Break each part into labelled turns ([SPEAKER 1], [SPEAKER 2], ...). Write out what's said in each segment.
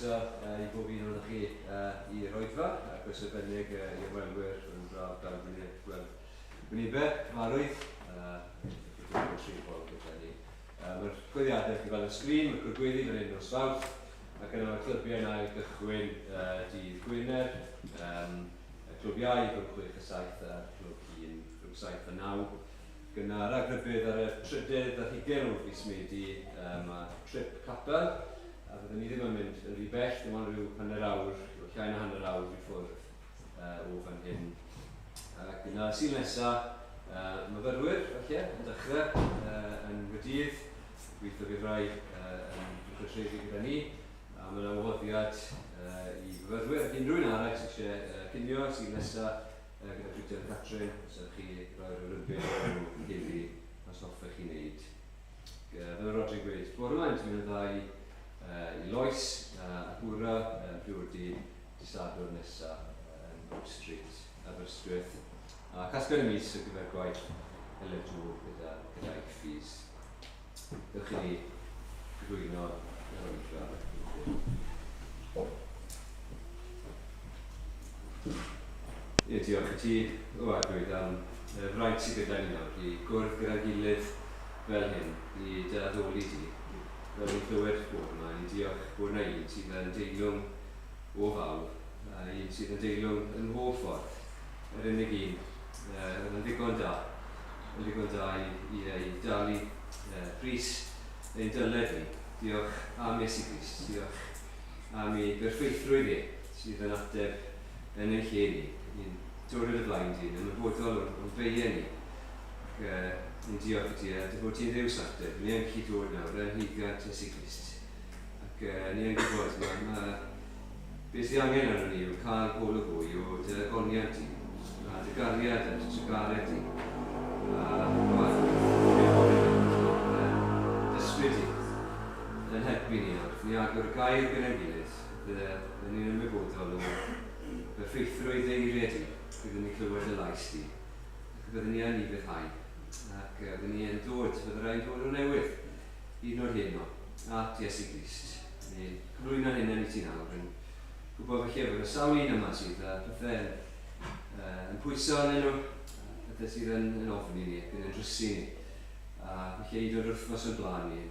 [SPEAKER 1] croeso I bob un ohonoch chi I roedfa, a croeso bennig i'r welwyr yn braf gael gwynebau marwydd. Mae'r gweddiadau chi fel y sgrin, mae'r gwrgweddi fan hyn Nos Sul, ac yna mae'r clybiau yna I gychwyn dydd Gwyner, clwbiau rhwng 6 a 7 a clwb 1 rhwng 7 a 9. Gyna ragrybydd ar y 30 ar 20 o fis Medi, mae trip capel, a byddwn ni ddim yn mynd yn rhy bell, dim ond rhyw hanner awr, llai na hanner awr I ffwrdd o fan hyn. Gyna sy'n nesaf, myfyrwyr yn dechrau yn Caerdydd, gweithio fydd rai yn gytreiddio gyda ni, a mae yna wahoddiad I myfyrwyr ac unrhyw un arall sy'n eisiau cinio sy'n nesaf gyda Twitter Catrin, os ydych chi roi'r rybydd o heddi os hoffech chi wneud. Fel y Rodri gweud, bore yma ti'n mynd yn dda I Loes a Gwra Bwrdi Sadwrn nesaf yn Brook Street, Aberystwyth. A casgen y mis o gyfer gwaith elefdwr gyda eich ffis. Dewch I ni gyflwyno yr oedfa. Diolch I ti o agwyd am fraint sydd gyda ni nawr I gwrdd gyda'r gilydd fel hyn I dy addoli ti. Fel ni'n clywed bod yma, ni'n diolch bod yna un sydd yn deilwng o fawr a un sydd yn deilwng yn holl ffordd. Yr unig un yn ddigon da. Yn ddigon da I dalu pris ein dyled ni. Diolch am Iesu Grist. Diolch am ei berffeithrwydd I sydd yn ateb yn ein lle ni. Ni'n dod yn y blaen ti, yn ymwybodol o'n beia ni. Ac ni'n diolch I ti, a dy bod ti'n ddews ateb. Ni yn gallu dod nawr yn hygad Iesu Grist. Ac ni yn gwybod beth sydd angen arno ni yw cael bol o fwy o dy agoniad ti, a dy gariad a'r trygaredd ti. Dysbryd ti yn helpu ni nawr. Ni agor y gair gyda'n gilydd. Byddwn ni'n ymwybodol o berffeithrwydd eiriau ti. Byddwn ni'n clywed y lais ti. Ac byddwn ni yn I fyddhau. Ac byddwn ni yn dod, byddwn rhaid dod o newydd. Un o'r hyn o. At Iesu Grist. Ni'n cyflwyno hyn yn I ti nawr. Yn gwybod felly bod y sawl un yma sydd a pethau yn pwyso yn nhw. Pethau sydd yn ofni ni, yn drysu ni. A felly I dod wrthnos yn blaen ni.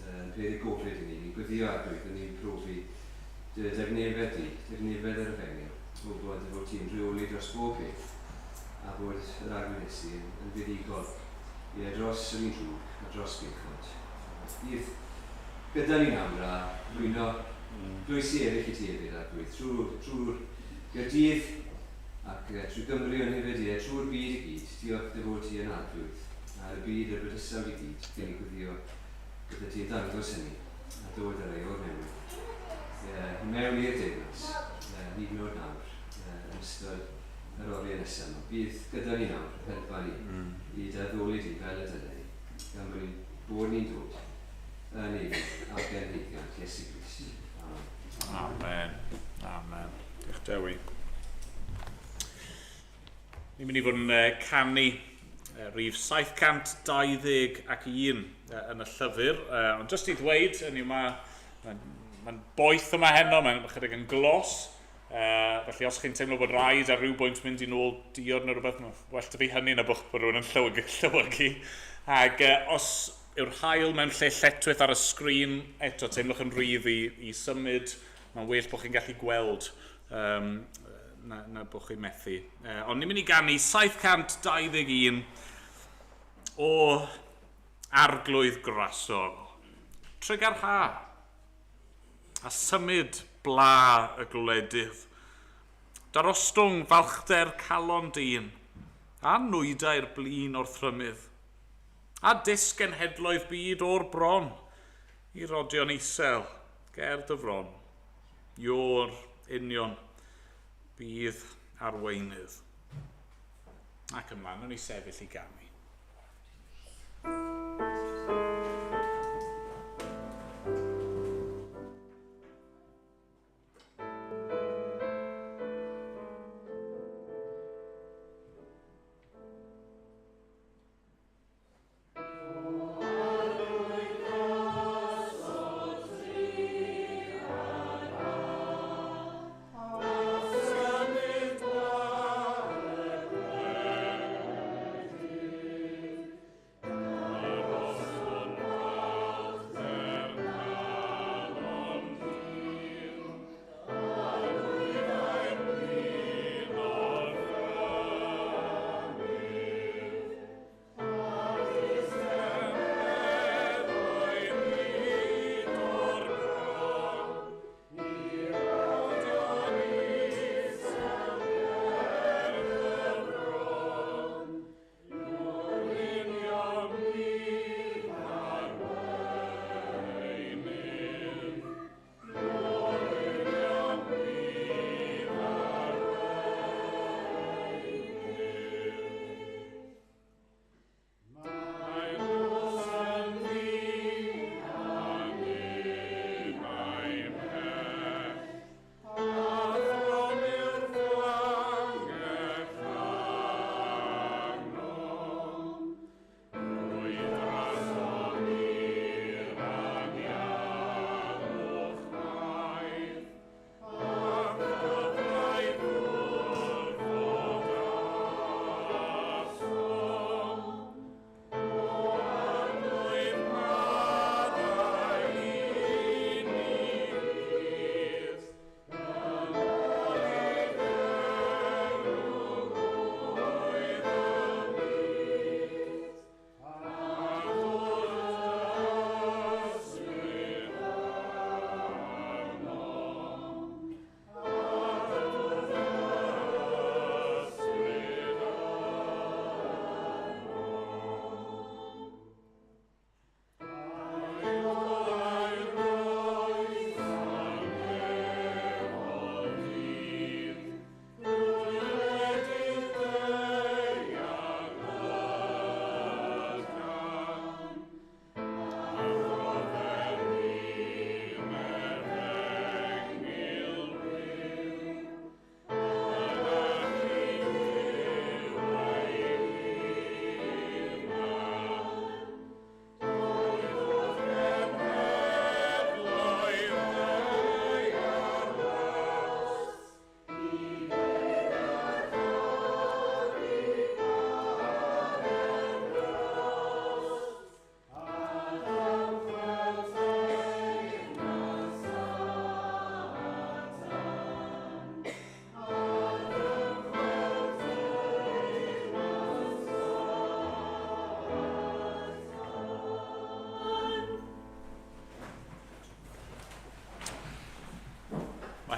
[SPEAKER 1] Yn peth I gofred I ni. Ni'n gwyddio agwyd, ni'n profi dy defnyddau di, defnyddau ar y fengyl. O bod ti'n rheoli dros bob peth. A bod yr agwyd Iesu yn fuddigol I dros yr un drwg a dros beichod. Bydd gyda ni nawr a blwyno blwys I eraill I ti hefyd agwyd trwy'r Caerdydd ac trwy Gymru yn hefyd I trwy'r byd I gyd. Diolch dy fod ti yn adlwydd a'r byd yr bydysawd I gyd. Gen I gwyddio gyda ti'n dangos hynny a dod ar ei o'r newydd. Mewn i'r deyrnas, nid nod nawr, yn ystod yr oriau nesaf yma. Bydd gyda ni nawr, helpa ni, I daddoli di fel y dylai ni. Gan bod ni'n dod yn ei ac yn heigiant Iesu Grist.
[SPEAKER 2] Amen. Amen. Diolch Dewi. Ni'n mynd I fod yn canu rhif 721 yn y llyfr. Ond jyst I ddweud, mae'n boeth yma heno, mae'n chydig yn glos. Felly os chi'n teimlo bod rhaid ar ryw bwynt mynd I nôl diod neu rhywbeth, well da fi hynny na bych bod rhywun yn llywygu. Ac os yw'r hael mewn lle lletwydd ar y sgrin, eto teimlwch yn rhydd I symud, mae'n well bod chi'n gallu gweld na bod chi'n methu. Ond ni'n mynd I ganu 721 o arglwydd grasog. Tregar ha. A symud bla y gwledydd. Darostwng falchder calon dyn, a nwydau'r blin o'r thrymydd, a disgenhedloedd byd o'r bron, I rodion isel, ger dyfron, yw'r union bydd arweinydd. Ac ymlaen, nhw'n I sefyll I ganu.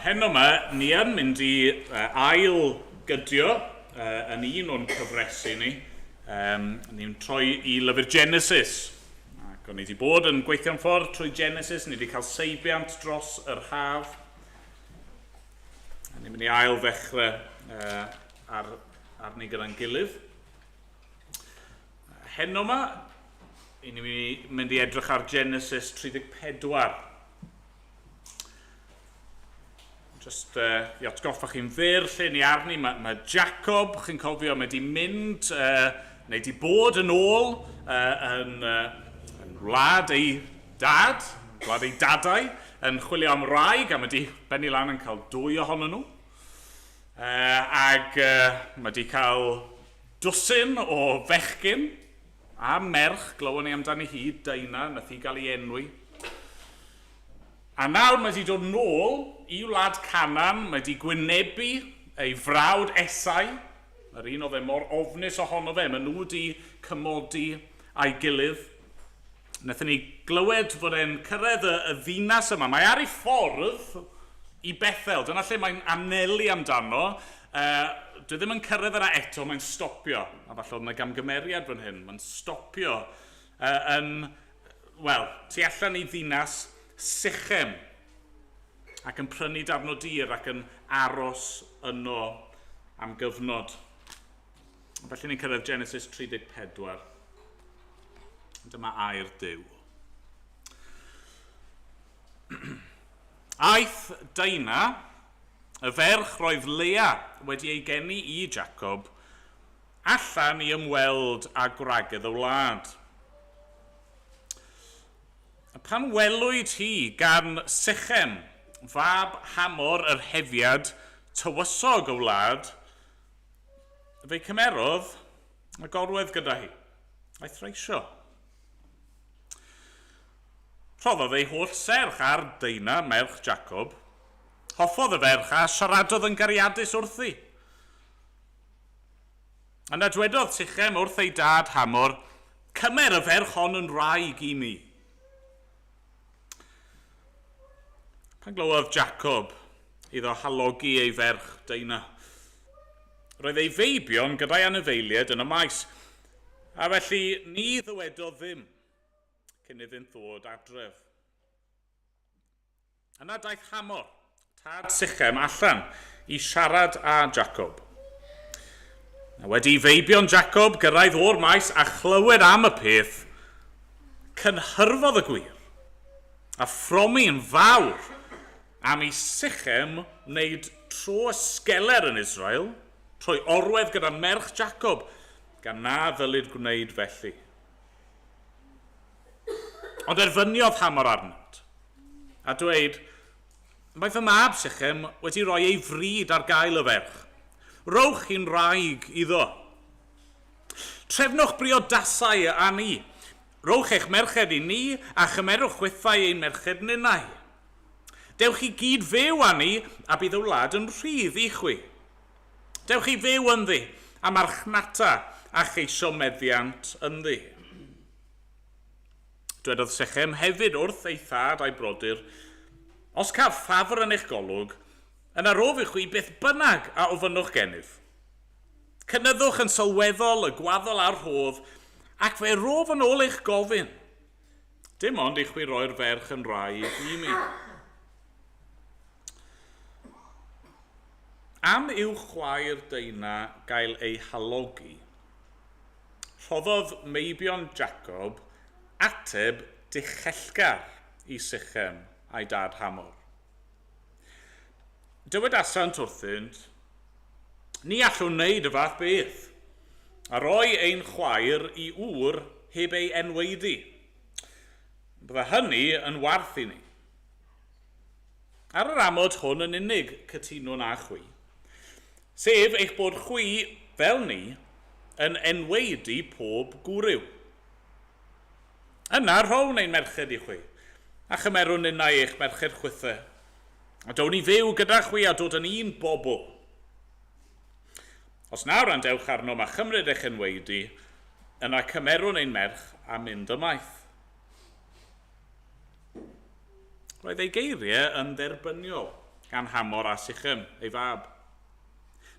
[SPEAKER 2] Heno yma, ni yn mynd i ail gydio yn un o'n cyfresu ni. Ni'n troi i lyfr Genesis. Ac o'n i wedi bod yn gweithio'n ffordd trwy Genesis, ni wedi cael seibiant dros yr haf. Ni'n mynd i ail ddechrau arni gyda'n gilydd. Heno yma, ni'n mynd i edrych ar Genesis 34. Just i atgoffa chi'n fyr lle ni arni, mae Jacob, chi'n cofio, mae wedi mynd, neu wedi bod yn ôl yn wlad ei dad, wlad ei dadau, yn chwilio am wraig, a mae wedi benni lan yn cael 2 ohonyn nhw. Mae wedi cael dwsin o fechgyn a merch, glywon ni amdani hi, Daina, nath hi gael ei enwi. A nawr mae wedi dod nôl i wlad Canan, mae wedi gwynebu ei frawd Esau, yr un oedd e mor ofnus ohono fe, mae nhw wedi cymodi a'i gilydd. Nathon ni glywed fod e'n cyrraedd y ddinas yma, mae ar ei ffordd i Bethel, dyna lle mae'n anelu amdano. Dwi ddim yn cyrraedd yna eto, mae'n stopio, a falle oedd yna gamgymeriad fan hyn, mae'n stopio tu allan i ddinas Sychem, ac yn prynu darn o dir ac yn aros yno am gyfnod. Felly ni'n cyrraedd Genesis 34. Dyma air Duw. Aeth Daina, y ferch roedd Lea wedi ei geni i Jacob, allan i ymweld â gwragedd y wlad. Pan welwyd hi gan Sychem, fab Hamor yr hefiad tywysog y wlad, fe cymerodd y gorwedd gyda hi, a'i threisio. Rhoddodd ei holl serch ar Daina, merch Jacob, hoffodd y ferch a siaradodd yn gariadus wrthi. Yna dwedodd Sychem wrth ei dad Hamor, cymer y ferch hon yn wraig i mi. Pan glywodd Jacob iddo halogi ei ferch Daina, roedd ei feibion gyda'i anifeiliaid yn y maes, a felly ni ddywedodd ddim cyn iddynt ddod adref. Yna daeth Hamor, tad Sychem, allan i siarad â Jacob. Wedi feibion Jacob gyrraedd o'r maes a chlywed am y peth, cynhyrfodd y gwir, a phromi yn fawr am i Sychem wneud tro ysgeler yn Israel, trwy orwedd gyda merch Jacob, gan na ddylid gwneud felly. Ond erfyniodd Hamor arnynt, a dweud, mae fy mab Sychem wedi rhoi ei fryd ar gael y ferch. Rowch i'n wraig iddo. Trefnwch briodasau a ni. Rowch eich merched i ni, a chymerwch chwythau ein merched ninnau. Dewch chi gyd fyw â ni, a bydd y wlad yn rhydd i chwi. Dewch chi fyw ynddi, a marchnata a cheisio meddiant ynddi. Dwedodd Sychem hefyd wrth ei thad a'i brodyr, os caf ffafr yn eich golwg, yna rof i chwi beth bynnag a ofynnwch gennyf. Cynyddwch yn sylweddol y gwaddol a'r rhodd, ac fe rof yn ôl eich gofyn. Dim ond i chwi roi'r ferch yn wraig i mi. Am yw chwaer Daina gael ei halogi, rhoddodd meibion Jacob ateb dichellgar i Sychem a'i dad Hamor. Dywedasant wrthynt, ni allwn wneud y fath beth, a roi ein chwaer i ŵr heb ei enweidi. Bydda hynny yn warth i ni. Ar yr amod hwn yn unig cytuno na chwi, sef eich bod chwi, fel ni, yn enweidi pob gwryw. Yna rhown ein merched i chwi, a chymerwn unna eich merched chwythau. A down ni fyw gyda chwi a dod yn un bobl. Os nawr andewch arnom a chymryd eich enweidi, yna cymerwn ein merch a mynd ymaith. Roedd ei geiriau yn dderbyniol,
[SPEAKER 3] gan Hamor a Sychem, ei fab.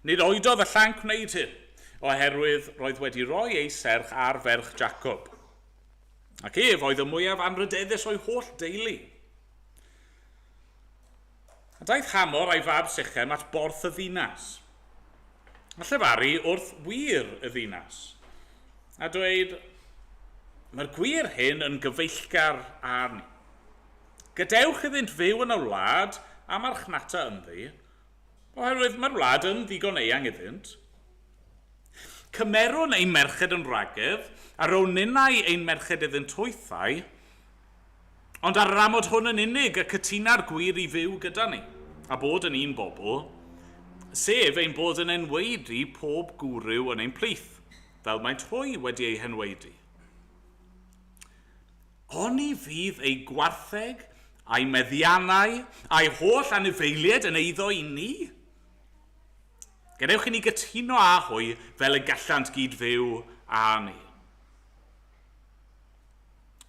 [SPEAKER 3] Nid oedodd y llanc wneud hyn, oherwydd roedd wedi rhoi ei serch ar ferch Jacob. Ac ef oedd y mwyaf anrydeddus o'i holl deulu. A daeth Hamor a'i fab Sychem at borth y ddinas. A llefaru wrth wir y ddinas. A dweud, mae'r gwir hyn yn gyfeillgar ar ni. Gadewch iddynt fyw yn y wlad a marchnata ynddi, oherwydd mae'r wlad yn ddigon eang iddynt. Cymerwn ein merched yn ragedd, a rownynau ein merched iddynt hwythau, ond ar yr amod hwn yn unig y cytuna'r gwir i fyw gyda ni, a bod yn un bobl, sef ein bod yn enwedu pob gwryw yn ein plith, fel maent hwy wedi ei henwedu. Oni fydd ei gwartheg, a'i meddiannau, a'i holl anifeiliaid yn eiddo i ni? Gadewch i ni gytuno â hwy fel y gallant gyd fyw â ni.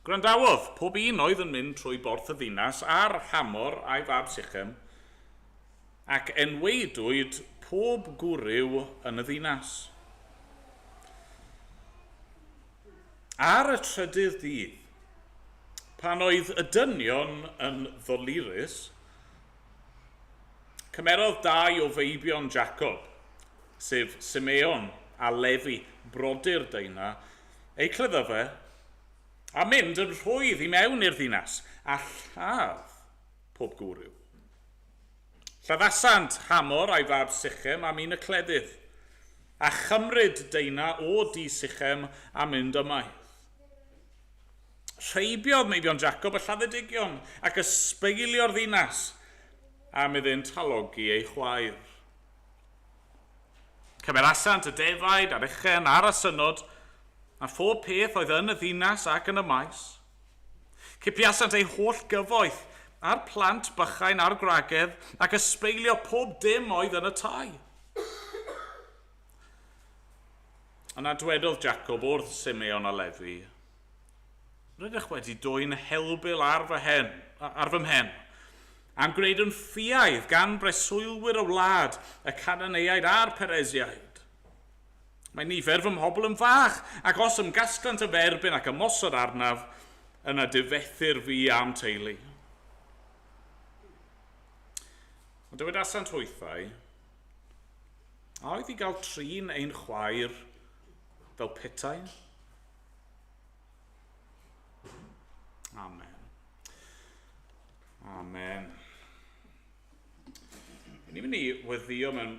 [SPEAKER 3] Gwrandawodd, pob un oedd yn mynd trwy borth y ddinas ar Hamor a'i fab Sychem, ac enweidwyd pob gwryw yn y ddinas. Ar y trydydd dydd, pan oedd y dynion yn ddolurus, cymerodd dau o feibion Jacob, sef Simeon a Lefi, brodyr Deina, eu clyddyfe, a mynd yn rhwydd i mewn i'r ddinas, a lladd pob gwryw. Lladdasant Hamor a'i fab Sychem am un y cledydd, a chymryd Deina o di Sychem a mynd ymaith. Rheibiodd meibion Jacob y lladdedigion ac ysbeilio'r ddinas am iddynt halogi ei chwaer. Cymerasant y defaid a'r uchen a'r asynod a phob peth oedd yn y ddinas ac yn y maes. Cipiasant ei holl gyfoeth a'r plant bychain a'r gwragedd ac ysbeilio pob dim oedd yn y tai. Yna dwedodd Jacob wrth Simeon a Lefi, rydych wedi dwy'n helbyl ar fy mhen, am gwneud yn ffiaidd gan breswylwyr y wlad, y Cananeiaid a'r Peresiaid. Mae nifer fy mhobl yn fach, ac os ym gasglant y ferbyn ac ymosod arnaf, yna difethu'r fi am teulu. Ond dywedasant hwythau, a oedd i gael trin ein chwaer fel petai? Amen. Amen. Ni'n mynd i weddio mewn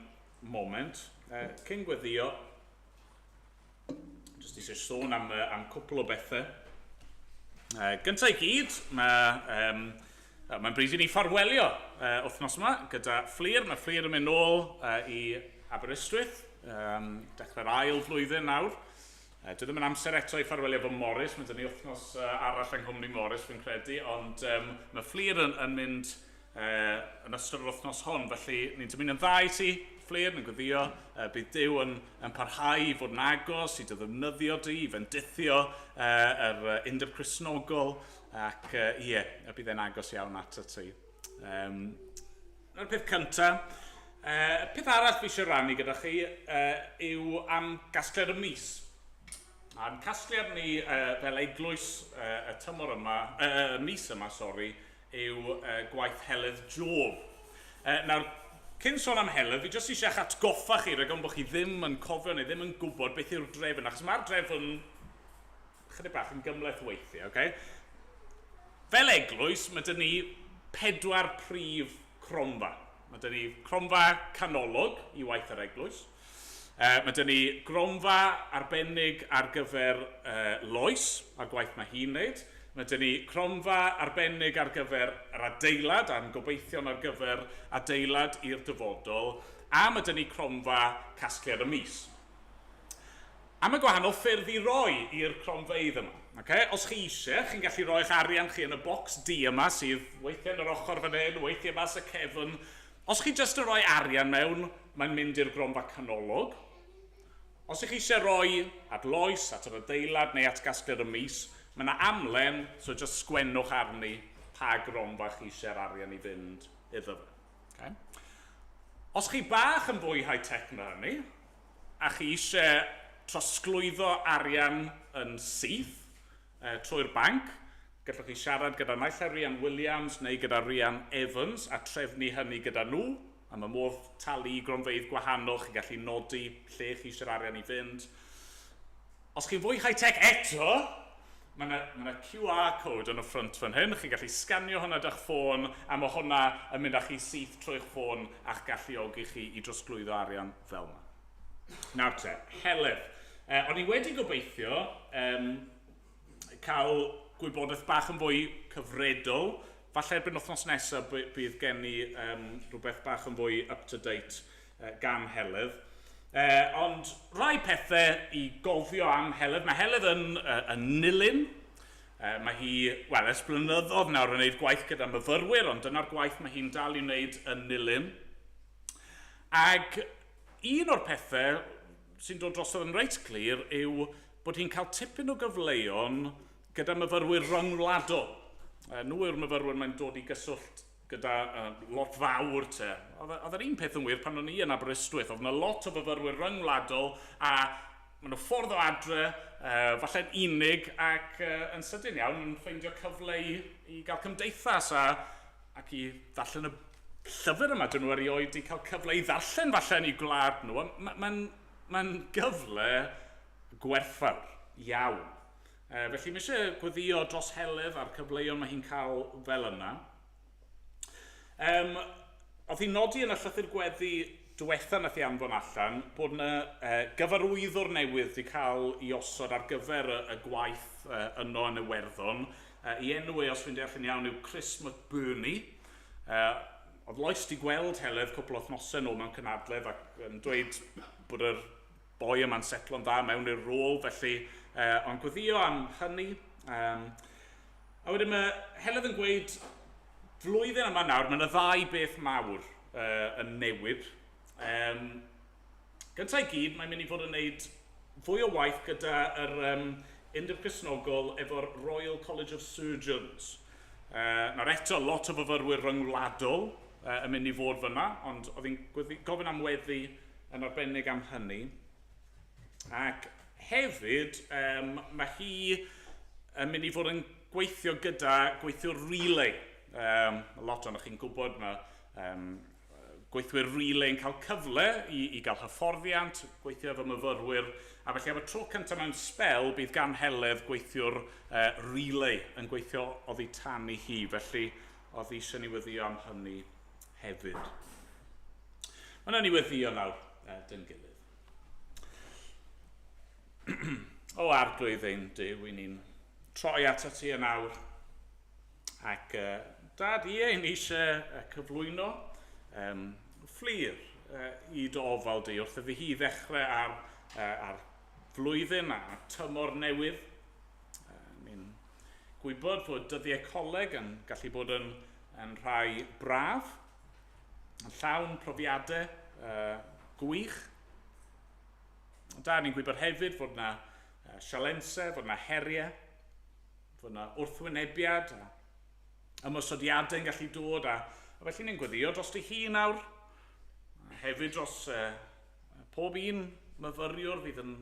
[SPEAKER 3] moment. Cyn gweddio, jyst eisiau sôn am cwpl o bethau. Gyntaf i gyd, mae'n bryd i ni ffarwelio wythnos yma gyda Fflir. Mae Fflir yn mynd nôl i Aberystwyth, dechrau'r ail flwyddyn nawr. Dwi ddim yn amser eto i ffarwelio fy Morris, mae dyn ni wythnos arall yng Nghymru Morris fi'n credu, ond mae Fflir yn mynd yn ystod yr wythnos hon, felly ni'n dymuno yn dda i ti, Fflir, yn gweddio, bydd Duw yn parhau i fod yn agos, i dy ddefnyddio di, i fendithio yr undeb Cristnogol, ac bydd e'n agos iawn at y ti. Yr peth cyntaf, peth arall fi eisiau rannu gyda chi yw am gasgliad y mis. A'n casgliad ni fel eglwys y tymor yma, mis yma, yw gwaith Heledd Job. Nawr, cyn sôn am Heledd, fi jyst eisiau atgoffa chi rhag bod chi ddim yn cofio neu ddim yn gwybod beth yw'r drefn, achos mae'r drefn chydig bach yn gymleth weithiau, okay? Fel eglwys, mae dyn ni 4 prif cromfa. Mae dyn ni cromfa canolog i waith yr eglwys. Mae dyn ni gronfa arbennig ar gyfer loes, a gwaith mae hi'n wneud. Mae dyn ni cronfa arbennig ar gyfer yr adeilad, a'n gobeithio ar gyfer adeilad i'r dyfodol, a mae dyn ni cronfa casgliad y mis. A mae gwahanol ffyrdd i roi i'r cronfeydd yma. Okay? Os chi eisiau, chi'n gallu rhoi eich arian chi yn y bocs D yma, sydd weithiau yn yr ochr fan hyn, weithiau mas y cefn. Os chi jyst yn rhoi arian mewn, mae'n mynd i'r gronfa canolog. Os ych chi eisiau rhoi at loes, at yr adeilad neu at gasgliad y mis, mae yna amlen, so jyst sgwennwch arni pa gronfa chi eisiau'r arian i fynd iddo fe. Okay. Os chi bach yn fwy high-tech na hynny, a chi eisiau trosglwyddo arian yn syth trwy'r banc, gallwch chi siarad gyda naill ai Rian Williams neu gyda Rian Evans a trefnu hynny gyda nhw. Am y modd talu gronfeydd gwahanol, chi gallu nodi lle chi eisiau'r arian i fynd. Os chi'n fwy high-tech eto, mae yna QR code yn y ffrant fan hyn. Chi'n gallu sganio hwnna d'ch ffôn, a mae hwnna yn mynd â chi syth trwy'ch ffôn a'ch galluogi chi i drosglwyddo arian fel yma. Nawr te, heledd. O'n i wedi gobeithio cael gwybodaeth bach yn fwy cyfredol. Falle erbyn wythnos nesaf bydd gen i rhywbeth bach yn fwy up-to-date gan heledd. Ond rai pethau i gofio am heledd. Mae heledd yn nilyn. Mae hi, wel, ers blynyddoedd nawr yn gwneud gwaith gyda myfyrwyr, ond dyna'r gwaith mae hi'n dal i wneud yn nilyn. Ac un o'r pethau sy'n dod drosodd yn reit clir yw bod hi'n cael tipyn o gyfleon gyda myfyrwyr ryngwladol. Nhw yw'r myfyrwyr mae'n dod i gyswllt gyda lot fawr te. Oedd yr un peth yn wir pan o'n i yn Aberystwyth. Oedd yna lot o fyfyrwyr ryngwladol a maen nhw ffordd o adre, falle'n unig ac yn sydyn iawn yn ffeindio cyfle i gael cymdeithas ac i ddarllen y llyfr yma. Dyn nhw erioed i cael cyfle i ddarllen falle'n i gwlad nhw. Mae'n gyfle gwerthfawr iawn. Felly mi eisiau gweddio dros heledd a'r cyfleoedd mae hi'n cael fel yna. Oedd hi'n nodi yn y llythyr gweddi diwetha nath i anfon allan bod yna gyfarwyddwr newydd wedi cael ei osod ar gyfer y gwaith yno yn Iwerddon. I enw os fi'n deall yn iawn yw Chris McBurney. Oedd Lois di gweld heledd cwpl o wythnosau nhw mewn cynadledd ac yn dweud bod yr boi yma'n setlo'n dda mewn i'r rôl, felly ond gweddio am hynny. A wedyn mae heledd yn gweud flwyddyn yma nawr, mae yna ddau beth mawr yn newid. Gynta i gyd, mae'n mynd i fod yn gwneud fwy o waith gyda yr Undeb Cristnogol efo'r Royal College of Surgeons. Nawr eto, lot o fyfyrwyr ryngwladol yn mynd i fod fyna, ond oedd hi'n gofyn am weddi yn arbennig am hynny. Ac hefyd, mae hi yn mynd i fod yn gweithio gyda gweithio'r relay. Lot o'n chi'n gwybod mae gweithwyr relay yn cael cyfle i gael hyfforddiant, gweithio efo myfyrwyr, a felly am y tro cyntaf mewn spel bydd gan heledd gweithio'r relay yn gweithio oddi tan i hi, felly oedd eisiau ni weddio am hynny hefyd. Mae'n ni weddio nawr dyn gilydd. O arglwydd ein Duw, i ni'n troi at ti yn awr. Ac dad i ein eisiau cyflwyno fflir i dy ofal di wrth iddi hi ddechrau ar flwyddyn a tymor newydd. Ni'n gwybod fod dyddiau coleg yn gallu bod yn rhai braf, yn llawn profiadau gwych. Da, ni'n gwybod hefyd fod yna sialensau, fod yna heriau, fod yna wrthwynebiad a ymosodiadau yn gallu dod, a felly ni'n gweddio dros di hi nawr, hefyd dros pob un myfyriwr fydd yn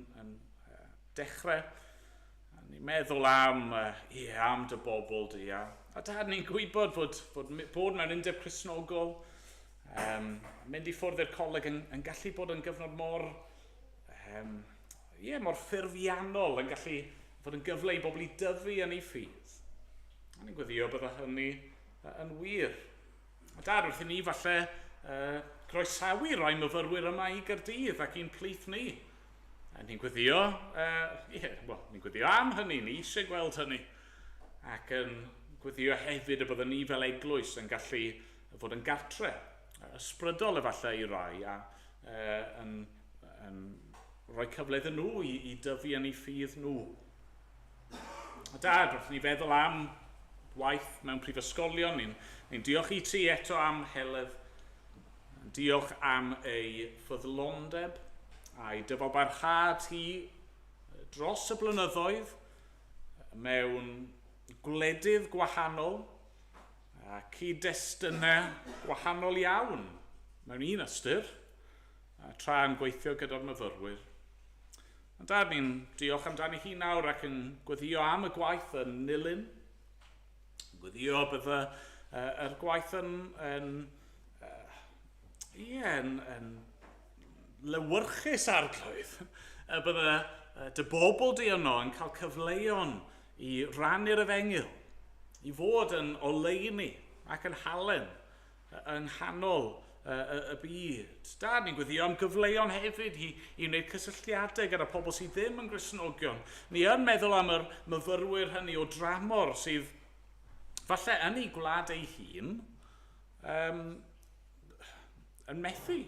[SPEAKER 3] dechrau. Ni'n meddwl am dy bobl di, a dad ni'n gwybod bod mewn Undeb Cristnogol, mynd i ffwrdd i'r coleg yn gallu bod yn gyfnod mor ffurfiannol, yn gallu fod yn gyfle i bobl i dyfu yn ei ffydd. A ni'n gweddio bydda hynny yn wir. A dad, wrth i ni falle groesawu rai myfyrwyr yma i Caerdydd ac i'n plith ni. Ni'n gweddio, ni'n gweddio am hynny, ni eisiau gweld hynny. Ac yn gweddio hefyd y bydda ni fel eglwys yn gallu fod yn gartre, ysbrydol efallai i rai, a yn rhoi cyfle iddyn nhw i dyfu yn ei ffydd nhw. A dad, wrth ni feddwl am waith mewn prifysgolion, ni'n diolch i ti eto am heledd, diolch am ei ffyddlondeb a'i dyfalbarchad hi dros y blynyddoedd mewn gwledydd gwahanol, a cyd-destunau gwahanol iawn mewn un ystyr, tra yn gweithio gyda'r myfyrwyr. A Dad, ni'n diolch amdani hi nawr ac yn gweddio am y gwaith yn nilyn. Gweddio bydd yr gwaith yn lywyrchus arglwydd. Bydde dy bobl di yno yn cael cyfleon i rannu'r Efengyl, i fod yn oleuni ac yn halen yng nghanol y byd. Dad, ni'n gweddio am gyfleon hefyd i wneud cysylltiadau gyda pobl sydd ddim yn Gristnogion. Ni yn meddwl am yr myfyrwyr hynny o dramor sydd falle yn ei gwlad ei hun yn methu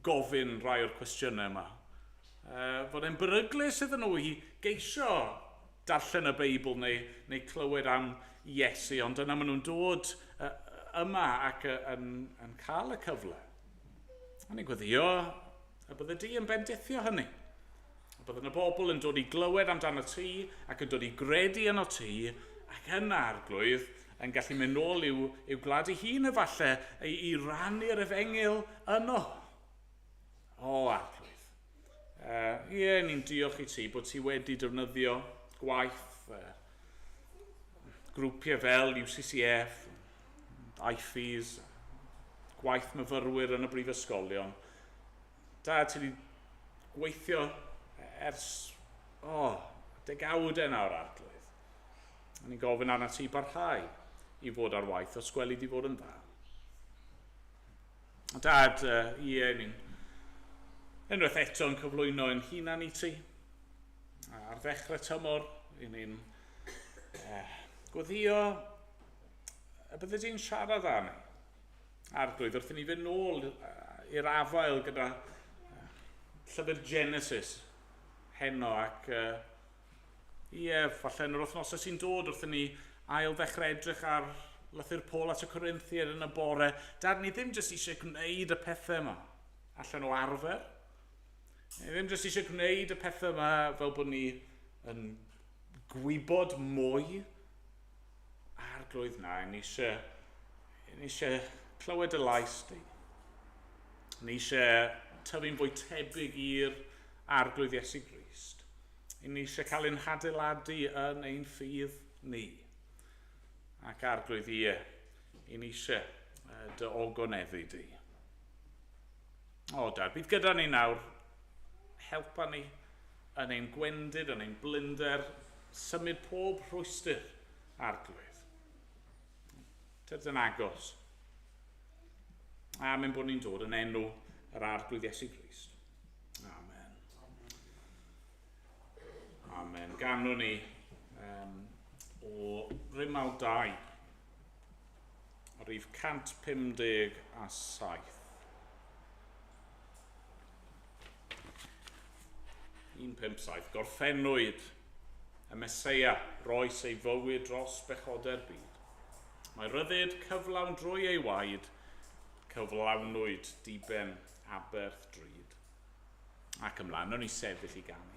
[SPEAKER 3] gofyn rai o'r cwestiynau yma. Fod e'n beryglus iddyn nhw i geisio darllen y Beibl neu clywed am Iesu, ond yna maen nhw'n dod yma ac yn cael y cyfle. A ni'n gweddio y bydde di yn bendithio hynny. A bydde yna bobl yn dod i glywed amdano ti ac yn dod i gredu yno ti ac yna arglwydd yn gallu mynd nôl i'w gwlad ei hun efallai i rannu'r Efengyl yno. O, arglwydd. Ni'n diolch i ti bod ti wedi defnyddio gwaith grwpiau fel UCCF, IFES, gwaith myfyrwyr yn y brifysgolion. Dad, ti wedi gweithio ers degawdau nawr, arglwydd. A ni'n gofyn arna ti barhau i fod ar waith os gweli di fod yn dda. Dad, ni'n unwaith eto yn cyflwyno yn hunan i ti. Ar ddechrau tymor, ni'n gweddio y bydde di'n siarad am arglwydd wrth i ni fynd nôl i'r afael gyda llyfr Genesis heno ac falle yn yr wythnosau sy'n dod wrth i ni ail ddechrau edrych ar lythyr Paul at y Corinthiaid yn y bore. Dad, ni ddim jyst eisiau gwneud y pethau yma allan o arfer. Ni ddim jyst eisiau gwneud y pethau yma fel bod ni yn gwybod mwy. Arglwydd na, ni eisiau clywed y lais di. Ni eisiau tyfu'n fwy tebyg i'r arglwydd Iesu Grist. Ni eisiau cael ein hadeiladu yn ein ffydd ni. Ac arglwydd ni eisiau dy ogoneddu di. O, Dad, bydd gyda ni nawr helpa ni yn ein gwendid, yn ein blinder, symud pob rhwystyr arglwydd. Tyd yn agos. A mynd bod ni'n dod yn enw yr arglwydd Iesu Grist. Amen. Amen. Ganwn ni o Rymal 2, rhif 157. Gorffennwyd y Meseia roes ei fywyd dros bechoder byd. Mae ryddid cyflawn drwy ei waed, cyflawnwyd diben aberth drud. Ac ymlaen, o'n i sefyll i ganu.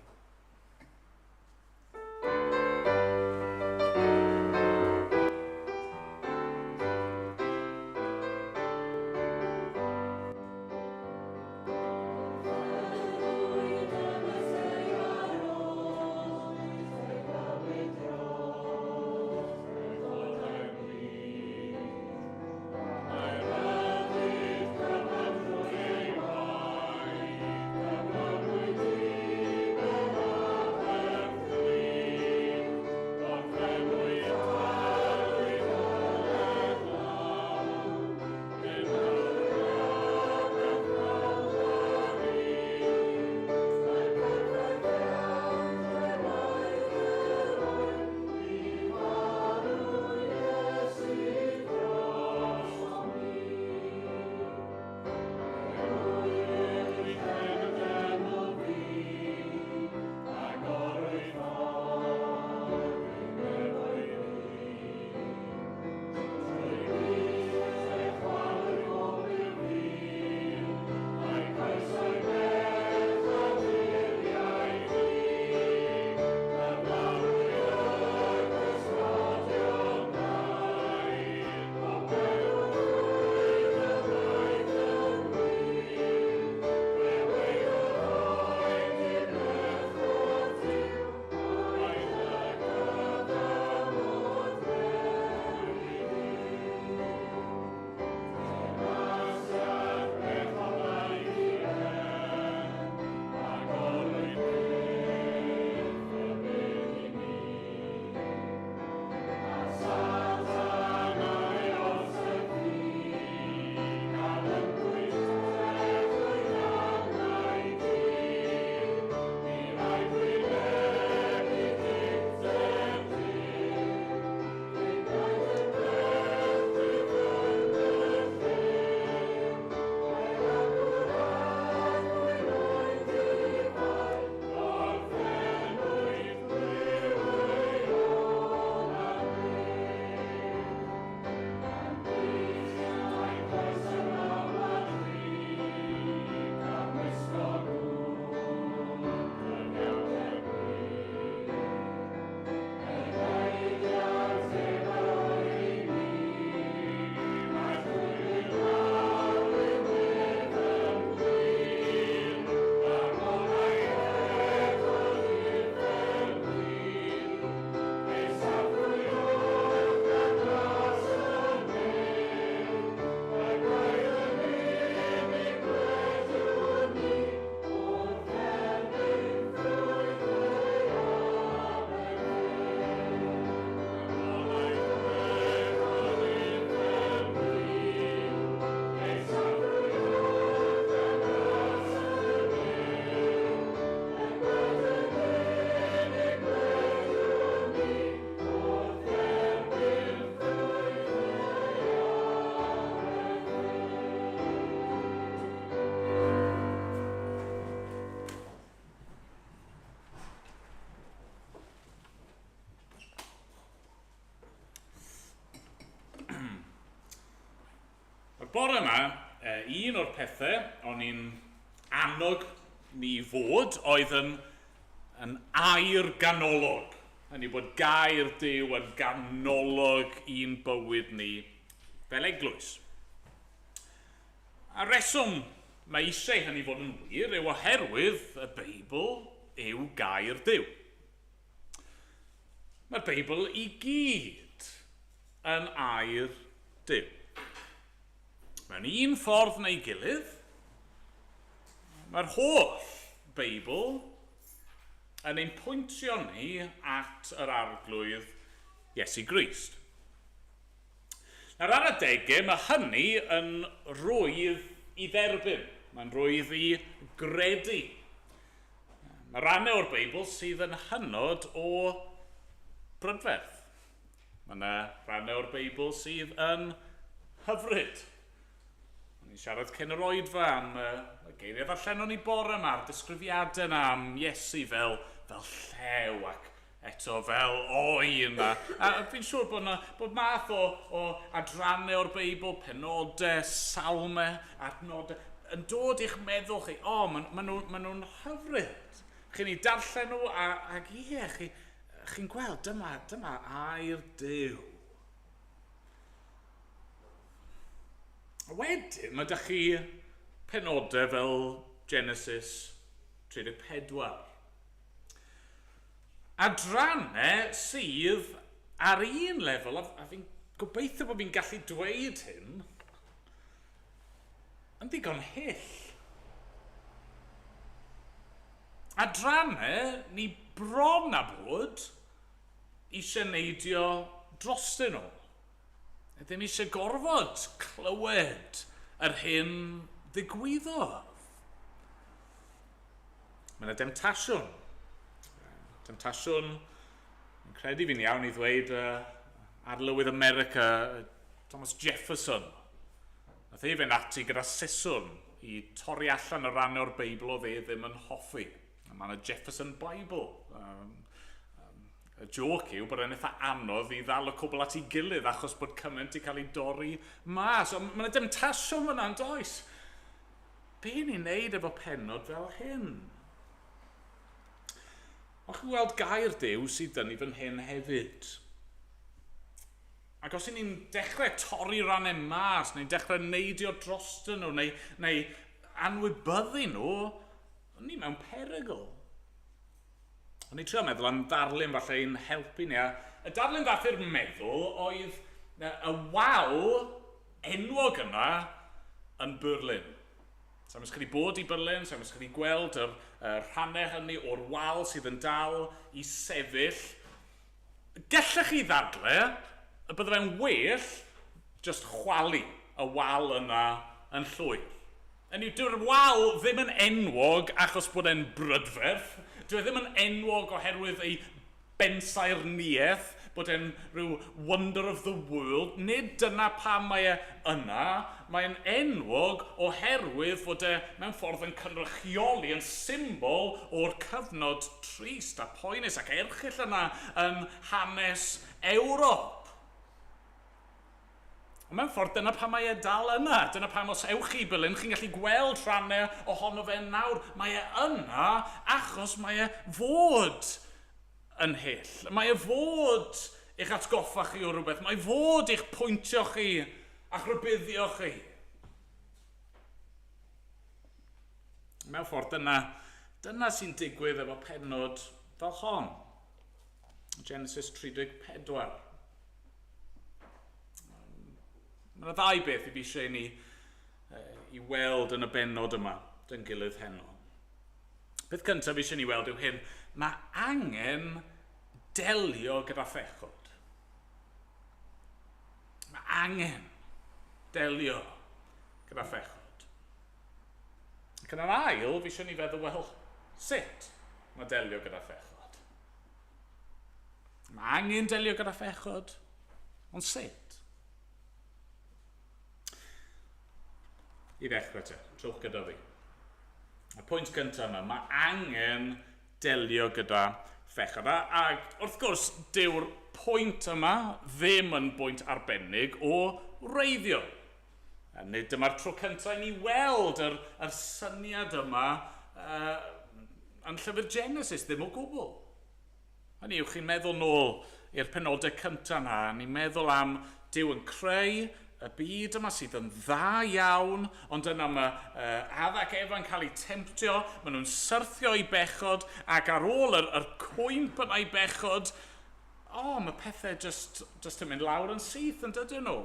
[SPEAKER 3] bore yma, un o'r pethau o'n i'n annog ni fod oedd yn air ganolog. Hynny bod gair Duw yn ganolog i'n bywyd ni fel eglwys. A reswm mae eisiau hynny fod yn wir yw oherwydd y Beibl yw gair Duw. Mae'r Beibl i gyd yn air Duw. Mewn un ffordd neu gilydd, mae'r holl Beibl yn ein pwyntio ni at yr arglwydd Iesu Grist. Nawr ar adegau, mae hynny yn rwydd i dderbyn. Mae'n rwydd i gredu. Mae rannau o'r Beibl sydd yn hynod o brydferth. Mae yna rannau o'r Beibl sydd yn hyfryd. Ni'n siarad cyn yr oedfa am y geiriau ddarllen o'n i bore yma'r disgrifiadau yna am Iesu fel llew ac eto fel oen. A fi'n siŵr bod math o adrannau o'r Beibl, penodau, salmau, adnodau, yn dod i'ch meddwl chi, maen nhw'n hyfryd. Chi'n ei darllen nhw ac chi'n gweld, dyma air Duw. Wedyn, mae ydych chi penodau fel Genesis 34. Adrannau sydd ar un lefel, a fi'n gobeithio bod fi'n gallu dweud hyn, yn ddigon hyll. Adrannau ni bron a bod eisiau neidio drostyn nhw. Ddim eisiau gorfod clywed yr hyn ddigwyddodd. Mae yna demtasiwn. Demtasiwn, yn credu fi'n iawn i ddweud arlywydd America, Thomas Jefferson. Nath ei fynd ati gyda siswrn i torri allan y rannau o'r Beibl o ddim yn hoffi. Mae yna Jefferson Bible. Y joc yw bod e'n eitha anodd i ddal y cwbl at ei gilydd achos bod cymaint i cael ei dorri mas. Mae yna demtasiwn fyna yn does. Be ni'n neud efo pennod fel hyn? O'ch chi'n gweld gair Duw sydd dyn ni fan hyn hefyd. Ac os ni'n dechrau torri rannau mas, neu'n dechrau neidio drostyn nhw, neu anwybyddu nhw, ni mewn perygl. O'n i trio meddwl am darlun falle i'n helpu ni. Y darlun ddath i'r meddwl oedd y wal enwog yna yn Berlin. Sa'n ysgrifennu bod i Berlin, sa'n ysgrifennu gweld yr rhannau hynny o'r wal sydd yn dal i sefyll. Gellech chi ddadle, y bydde fe'n well just chwalu y wal yna yn llwyr. Dyw'r wal ddim yn enwog achos bod e'n brydferth. Dwi ddim yn enwog oherwydd ei bensaernïaeth, bod e'n rhyw wonder of the world. Nid dyna pam mae e yna. Mae'n enwog oherwydd fod e mewn ffordd yn cynrychioli, yn symbol o'r cyfnod trist a poenus ac erchyll yna yn hanes Ewrop. Mewn ffordd, dyna pam mae e dal yna. Dyna pam os ewch chi Berlin, chi'n gallu gweld rhannau ohono fe nawr. Mae e yna achos mae e fod yn hyll. Mae e fod i'ch atgoffa chi o rhywbeth. Mae fod i'ch pwyntio chi a'ch rybuddio chi. Mewn ffordd, dyna sy'n digwydd efo pennod fel hon. Genesis 34. Mae yna ddau beth i fi eisiau ni i weld yn y bennod yma, dyn gilydd heno. Beth cyntaf fi eisiau ni weld yw hyn, mae angen delio gyda phechod. Mae angen delio gyda phechod. Ac yn yr ail, fi eisiau ni feddwl, wel, sut mae delio gyda phechod? Mae angen delio gyda phechod, ond sut? I ddechrau te, trwch gyda fi. Y pwynt gyntaf yma, mae angen delio gyda phechod. A wrth gwrs, dyw'r pwynt yma ddim yn bwynt arbennig o wreiddio. Nid dyma'r tro cyntaf i ni weld yr syniad yma yn llyfr Genesis, ddim o gwbl. Hynny yw, chi'n meddwl nôl i'r penodau cyntaf yna, ni'n meddwl am Duw yn creu y byd yma sydd yn dda iawn, ond yna mae Adda ac Efa yn cael eu temptio, maen nhw'n syrthio i bechod, ac ar ôl yr cwymp yna i bechod, mae pethau just yn mynd lawr yn syth yn dydyn nhw.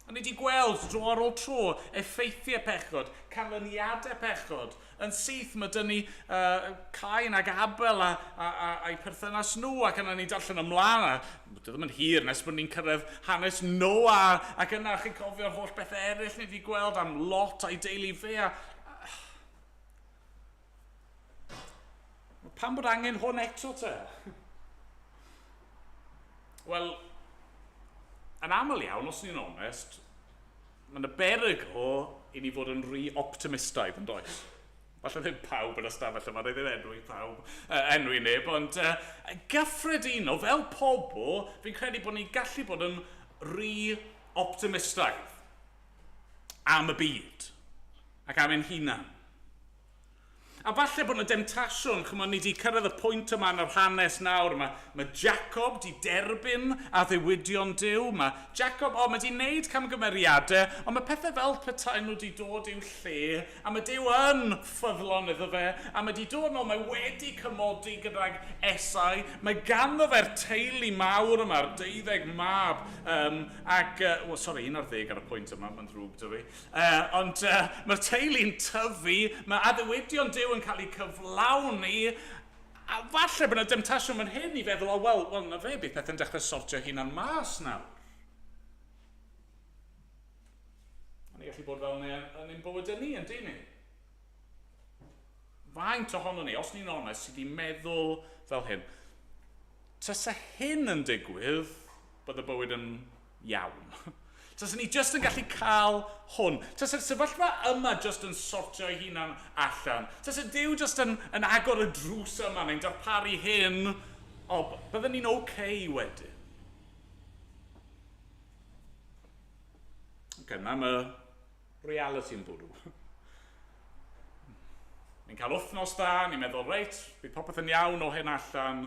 [SPEAKER 3] A ni wedi gweld dro ar ôl tro effeithiau pechod, canlyniadau pechod. Yn syth mae dyn ni Cain ag Abel a'i perthynas nhw, ac yna ni darllen ymlaen. Dydy ddim yn hir nes bod ni'n cyrraedd hanes Noa, ac yna chi'n cofio'r holl bethau eraill ni wedi gweld am Lot a'i deulu fe. Pam bod angen hwn eto te? Wel, yn aml iawn, os ni'n onest, mae'n y berygl i ni fod yn rhy optimistaidd yn does. Falle ddim pawb yn ystafell yma, roedd enwi neb, ond gyffredinol, fel pobl, fi'n credu bod ni'n gallu bod yn rhy optimistaidd am y byd ac am ein hunan. A falle bod yna demtasiwn, chymod, ni wedi cyrraedd y pwynt yma yn yr hanes nawr. Mae Jacob wedi derbyn a ddiwydion Duw. Mae Jacob, mae wedi gwneud camgymeriadau, ond mae pethau fel petai nhw wedi dod i'w lle, a mae Duw yn ffyddlon iddo fe, a mae wedi dod nôl, mae wedi cymodi gydag Esau, mae ganddo fe'r teulu mawr yma'r 12 mab, un ar 10 ar y pwynt yma, mae'n ddrwg dy fi. Ond mae'r teulu'n tyfu, mae addewidion Duw yn cael ei cyflawni, a falle bod yna demtasiwn fan hyn i feddwl, wel, na fe, bydd pethau'n dechrau sortio hunan mas nawr. A ni gallu bod fel ni yn ein bywyd ni, yn dyn ni. Faint ohono ni, os ni'n onest, sydd wedi meddwl fel hyn. Tysa hyn yn digwydd, bydd y bywyd yn iawn. Tysa ni jyst yn gallu cael hwn. Tysa'r sefyllfa yma jyst yn sortio ei hunan allan. Tysa Duw jyst yn agor y drws yma neu'n darparu hyn. Byddwn ni'n okay wedyn. Yna mae reality yn bwrw. Ni'n cael wythnos da, ni'n meddwl, reit, bydd popeth yn iawn o hyn allan.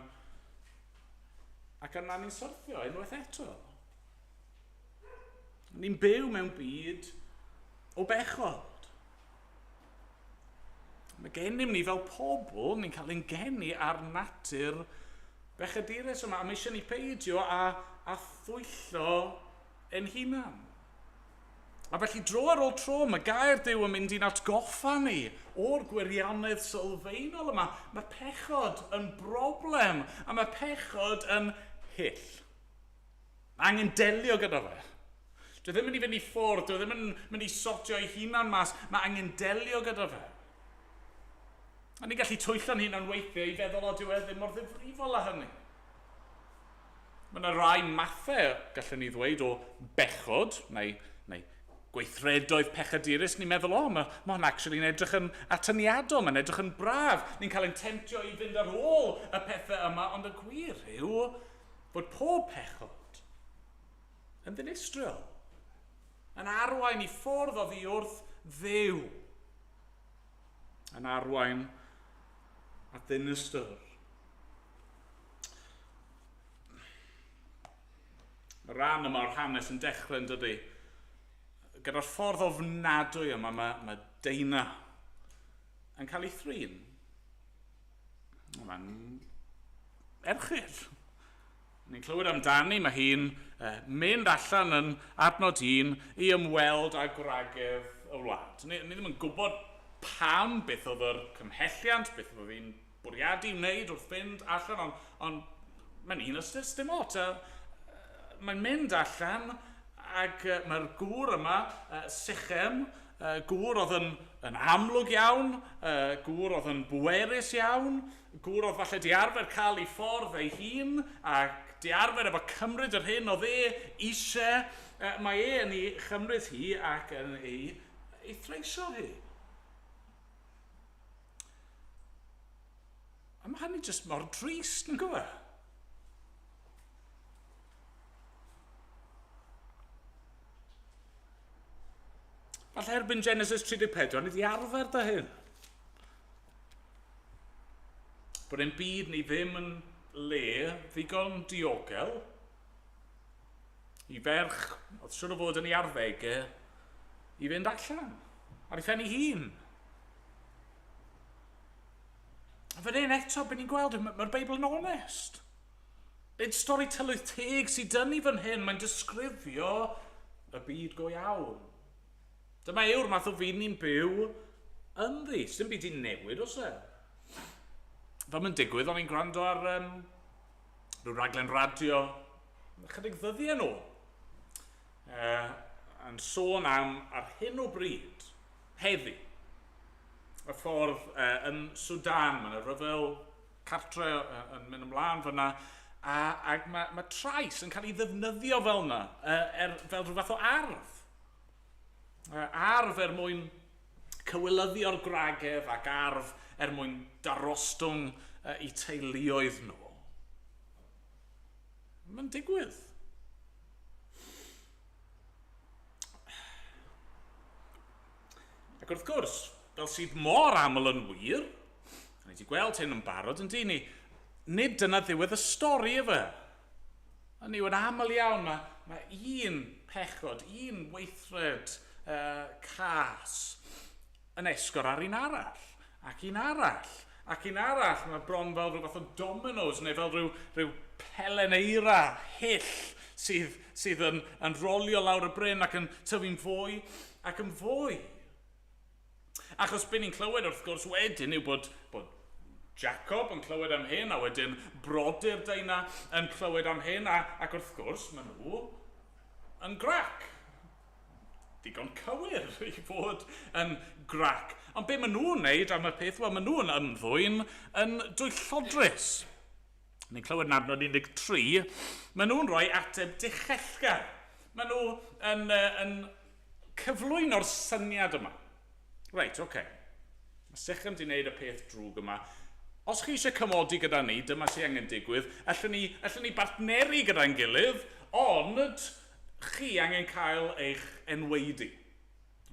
[SPEAKER 3] Ac yna ni'n syrthio unwaith eto. Ni'n byw mewn byd o bechod. Mae gennym ni fel pobl, ni'n cael ein geni ar natur bechadurus yma, a mae eisiau ni peidio a thwyllo ein hunan. A felly dro ar ôl tro, mae gair Duw yn mynd i'n atgoffa ni o'r gwirionedd sylfaenol yma. Mae pechod yn broblem, a mae pechod yn hyll. Angen delio gyda fe. Dwi ddim yn mynd i fynd i ffwrdd, dwi ddim yn mynd i sortio ei hunan mas, mae angen delio gyda fe. A ni'n gallu twyllo'n hunan weithiau i feddwl o Duw ddim mor ddifrifol â hynny. Mae yna rai mathau, gallwn ni ddweud, o bechod, neu gweithredoedd pechadurus, ni'n meddwl, mae hwn actually'n edrych yn atyniadol, mae'n edrych yn braf. Ni'n cael ein temptio i fynd ar ôl y pethau yma, ond y gwir yw bod pob pechod yn ddinistriol. Yn arwain i ffwrdd o ddi wrth Dduw. Yn arwain at ddinistyr. Mae rhan yma o'r hanes yn dechrau yn dydy. Gyda'r ffordd ofnadwy yma, mae Deina yn cael ei thrin. Mae'n erchyll. Ni'n clywed amdani, mae hi'n mynd allan yn adnod un i ymweld â gwragedd y wlad. Ni ddim yn gwybod pam, beth oedd yr cymhelliant, beth oedd hi'n bwriadu wneud wrth fynd allan, ond mae'n un ystod dim ot. Mae'n mynd allan ac mae'r gŵr yma, Sychem, gŵr oedd yn amlwg iawn, gŵr oedd yn bwerus iawn, gŵr oedd falle di arfer cael ei ffordd ei hun, ac di arfer efo cymryd yr hyn oedd eisiau, mae yn ei chymryd hi ac yn ei threisio hi. A mae hynny jyst mor drist yn gwybod. Falle erbyn Genesis 34, ni di arfer dy hyn. Bod ein byd ni ddim yn le ddigon diogel i ferch, oedd siwr o fod yn ei arddegau, i fynd allan ar ei phen ei hun. A fan hyn eto, beth ni'n gweld, mae'r Beibl yn onest. Nid stori tylwyth teg sydd dynnu fan hyn, mae'n disgrifio y byd go iawn. Dyma yw'r math o fyd ni'n byw ynddi, sy'n byd i'n newid os e. Fel mae'n digwydd, o'n i'n gwrando ar rhyw raglen radio chydig ddyddiau nhw. Yn sôn am ar hyn o bryd, heddi, y ffordd yn Sudan, mae'n y rhyfel cartre yn mynd ymlaen fyna, ac mae trais yn cael ei ddefnyddio fel yna, fel rhyw fath o arf. Arf mwyn cywilyddio'r gwragedd ac arf mwyn darostwng i teuluoedd nhw. Mae'n digwydd. Ac wrth gwrs, fel sydd mor aml yn wir, a ni wedi gweld hyn yn barod yn dyn ni, nid dyna ddiwedd y stori efo. Hynny yw, yn aml iawn, mae un pechod, un weithred cas yn esgor ar un arall, ac un arall, ac un arall. Mae bron fel rhyw fath o dominoes, neu fel rhyw peleneira hyll sydd yn rolio lawr y bryn ac yn tyfu'n fwy ac yn fwy. Achos be ni'n clywed wrth gwrs wedyn yw bod Jacob yn clywed am hyn, a wedyn brodyr Daina yn clywed am hyn, ac wrth gwrs maen nhw yn grac. Digon cywir i fod yn grac. Ond be maen nhw'n neud am y peth, wel maen nhw'n ymddwyn yn dwyllodrus. Ni'n clywed yn adnod 13, maen nhw'n rhoi ateb dichellgar. Maen nhw yn cyflwyno'r syniad yma. Reit, oce. Mae Sychem di wneud y peth drwg yma. Os chi eisiau cymodi gyda ni, dyma sy'n angen digwydd, allwn ni bartneri gyda'n gilydd, ond chi angen cael eich enweidi.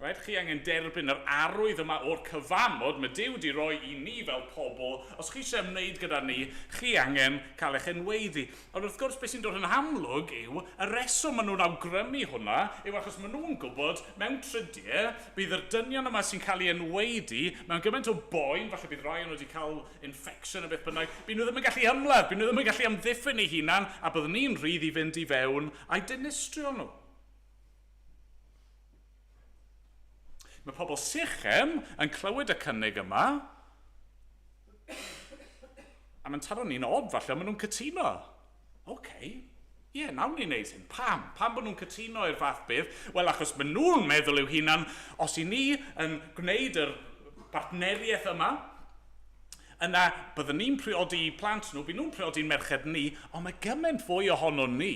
[SPEAKER 3] Right? Chi angen derbyn yr arwydd yma o'r cyfamod mae Duw di roi i ni fel pobl. Os chi eisiau ymwneud gyda ni, chi angen cael eich enweidi. Ond wrth gwrs, beth sy'n dod yn amlwg yw, y reswm maen nhw'n awgrymu hwnna yw achos maen nhw'n gwybod mewn trydiau bydd yr dynion yma sy'n cael ei enweidi mewn gymaint o boen, falle bydd rai nhw wedi cael infection a beth bynnag, bydd nhw ddim yn gallu ymladd, bydd nhw ddim yn gallu amddiffyn eu hunan, a byddwn ni'n rhydd i fynd i fewn a'i dinistrio nhw. Mae pobl Sychem yn clywed y cynnig yma, a mae'n taro ni'n od falle, maen nhw'n cytuno. Ie, nawn ni'n neud hyn. Pam? Pam bod nhw'n cytuno i'r fath beth? Wel, achos maen nhw'n meddwl i'w hunan, os i ni yn gwneud yr partneriaeth yma, yna byddwn ni'n priodi plant nhw, bydd nhw'n priodi'n merched ni, ond mae gymaint fwy ohono ni,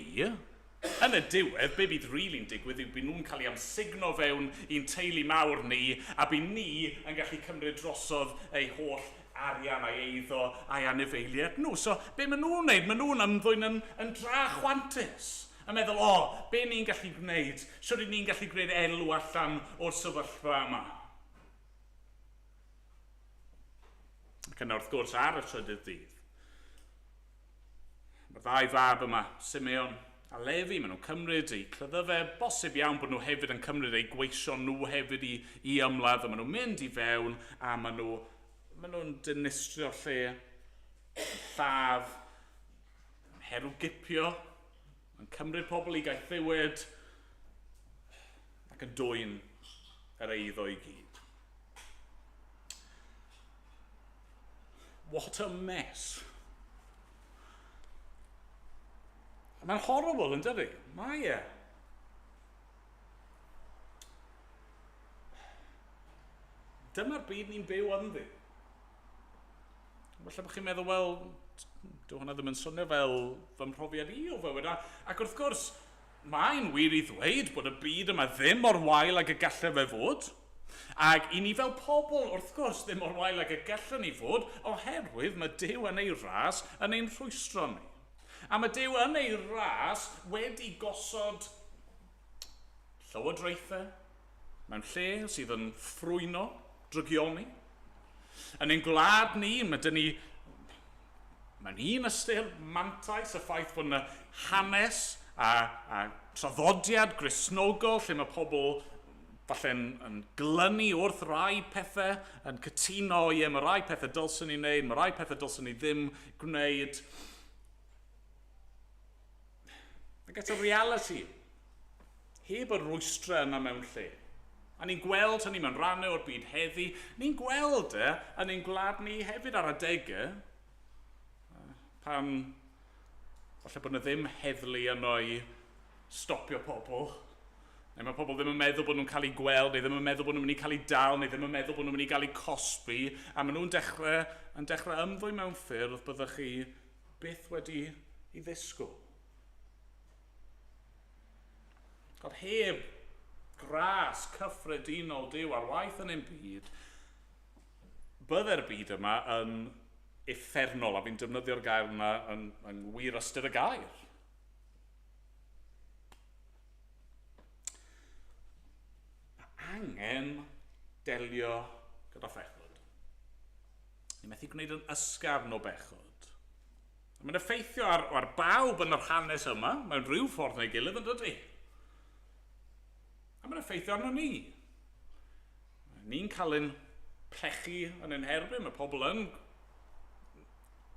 [SPEAKER 3] yn y diwedd, be bydd rili'n digwydd yw bydd nhw'n cael ei amsugno fewn i'n teulu mawr ni, a bydd ni yn gallu cymryd drosodd ei holl arian a'i eiddo a'i anifeiliaid nhw. So, be maen nhw'n neud? Maen nhw'n ymddwyn yn dra chwantus. A meddwl, be ni'n gallu gwneud? Siwr ni'n gallu gwneud elw allan o'r sefyllfa yma. Ac yna wrth gwrs ar y trydydd dydd. Mae'r ddau fab yma, Simeon a Lefi, maen nhw'n cymryd eu clyddyfe, bosib iawn bod nhw hefyd yn cymryd eu gweision nhw hefyd i ymladd, a maen nhw'n mynd i fewn, a maen nhw'n dinistrio lle, lladd, herwgipio, yn cymryd pobl i gael ddiwed, ac yn dwyn yr eiddo i gyd. What a mess. Mae'n horrible, yn dydi? Mae e. Dyma'r byd ni'n byw ynddi. Falle bod chi'n meddwl, wel, dyw hwnna ddim yn swnio fel fy mhrofiad i o fywyd. Ac wrth gwrs, mae'n wir i ddweud bod y byd yma ddim o'r wael ag y gallai fe fod. Ac i ni fel pobl, wrth gwrs, ddim o'r wael ag y gallai ni fod, oherwydd mae Duw yn ei ras yn ein rhwystro ni. A mae Duw yn ei ras wedi gosod llywodraethau, mewn lle sydd yn ffrwyno, drygioni. Yn ein gwlad ni, mae dyn ni mewn un ystyr mantais y ffaith bod yna hanes a traddodiad grisnogol lle mae pobl falle'n yn glynu wrth rai pethau, yn cytuno mae rai pethau dylsyn ni wneud, mae rai pethau dylsyn ni ddim gwneud. Ac eto reality, heb y rwystra yna mewn lle. A ni'n gweld hynny mewn rannau o'r byd heddi. Ni'n gweld yn ein gwlad ni hefyd ar adegau, pan falle bod yna ddim heddlu yno i stopio pobl. Neu mae pobl ddim yn meddwl bod nhw'n cael ei gweld, neu ddim yn meddwl bod nhw'n mynd i cael ei dal, neu ddim yn meddwl bod nhw'n mynd i cael ei cosbi, a maen nhw'n dechrau ymddwy mewn ffyrdd byddwch chi byth wedi ei ddisgwyl. God heb gras cyffredinol Duw ar waith yn ein byd, byddai'r byd yma yn effernol, a fi'n defnyddio'r gair yma yn wir ystyr y gair. Angen delio gyda phechod. Ni methu gwneud yn ysgafn o bechod. Mae'n effeithio ar bawb yn yr hanes yma, mewn rhyw ffordd neu gilydd yn dydy. A mae'n effeithio arno ni. Ni'n cael ein pechu yn ein herbyn, mae pobl yn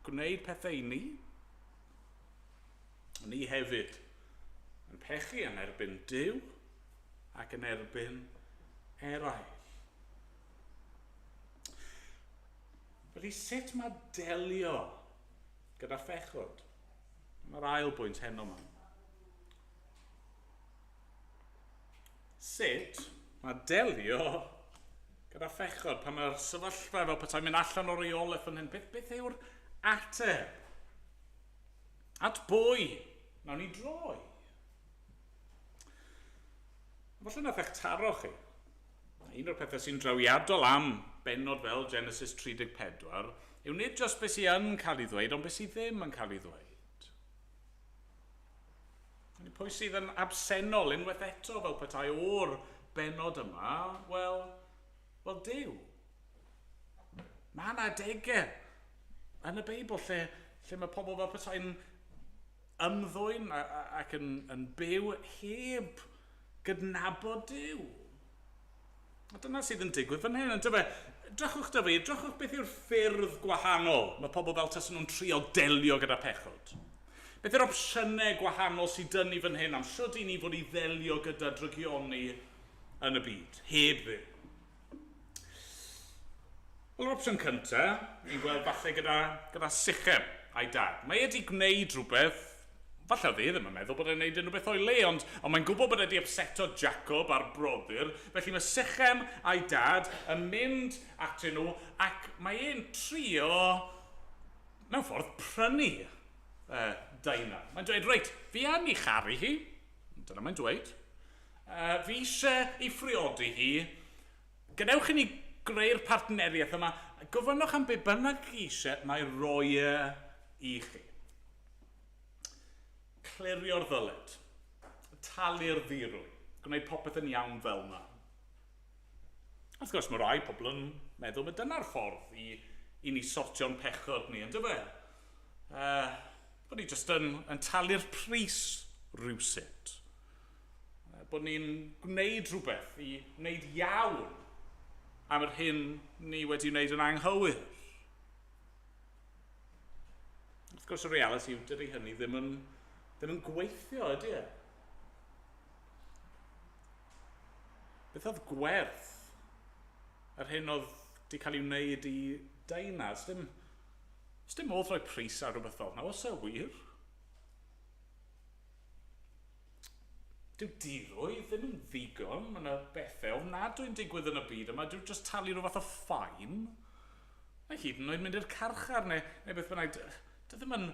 [SPEAKER 3] gwneud pethau i ni. Ni hefyd yn pechu yn erbyn Duw ac yn erbyn eraill. Felly sut mae delio gyda phechod? Mae'r ail bwynt heno yma. Sut mae delio gyda phechod pan mae'r sefyllfa fel petai'n mynd allan o'r reolaeth fan hyn? Beth yw'r ateb? At bwy nawn ni droi? Falle nath eich taro chi. Un o'r pethau sy'n drawiadol am benod fel Genesis 34 yw nid just beth sy'n cael ei ddweud, ond beth sydd ddim yn cael ei ddweud. Pwy sydd yn absennol unwaith eto fel petai o'r benod yma, wel Duw. Mae yna adegau yn y Beibl lle mae pobl fel petai'n ymddwyn ac yn byw heb gydnabod Duw. A dyna sydd yn digwydd fan hyn, Drychwch beth yw'r ffyrdd gwahanol mae pobl fel tasyn nhw'n trio delio gyda pechod. Beth yw'r opsiynau gwahanol sydd dyn ni fan hyn am siwt i ni fod i ddelio gyda drygioni yn y byd, heb ddim. Wel, yr opsiwn cyntaf, ni'n gweld falle gyda Sychem a'i dad. Mae wedi gwneud rhywbeth, falle ddi ddim yn meddwl bod e'n gwneud rhywbeth o'i le, ond mae'n gwybod bod wedi upseto Jacob a'r brodyr, felly mae Sychem a'i dad yn mynd atyn nhw, ac mae e'n trio, mewn ffordd, prynu Daina. Mae'n dweud, reit, fi am ei charu hi, dyna mae'n dweud, fi eisiau ei phriodi hi, gadewch i ni greu'r partneriaeth yma, gofynnwch am be bynnag chi eisiau, mae roi i chi. Clirio'r ddyled, talu'r ddirwy, gwneud popeth yn iawn fel yna. Wrth gwrs, mae rai pobl yn meddwl mae dyna'r ffordd i ni sortio'n pechod ni, ynddo fe? Bod ni jyst yn talu'r pris rhywsut. Bod ni'n gwneud rhywbeth i wneud iawn am yr hyn ni wedi wneud yn anghywir. Wrth gwrs, y reality yw dydy hynny ddim yn gweithio, ydy e? Beth oedd gwerth yr hyn oedd wedi cael ei wneud i Daina? Dim modd rhoi pris ar rhywbeth fel yna, os e wir? Dyw dirwydd ddim yn ddigon, mae yna bethau ofnadwy yn digwydd yn y byd yma, dyw just talu rhywbeth o ffain. Neu hyd yn oed mynd i'r carchar, neu beth bynnag, dy ddim yn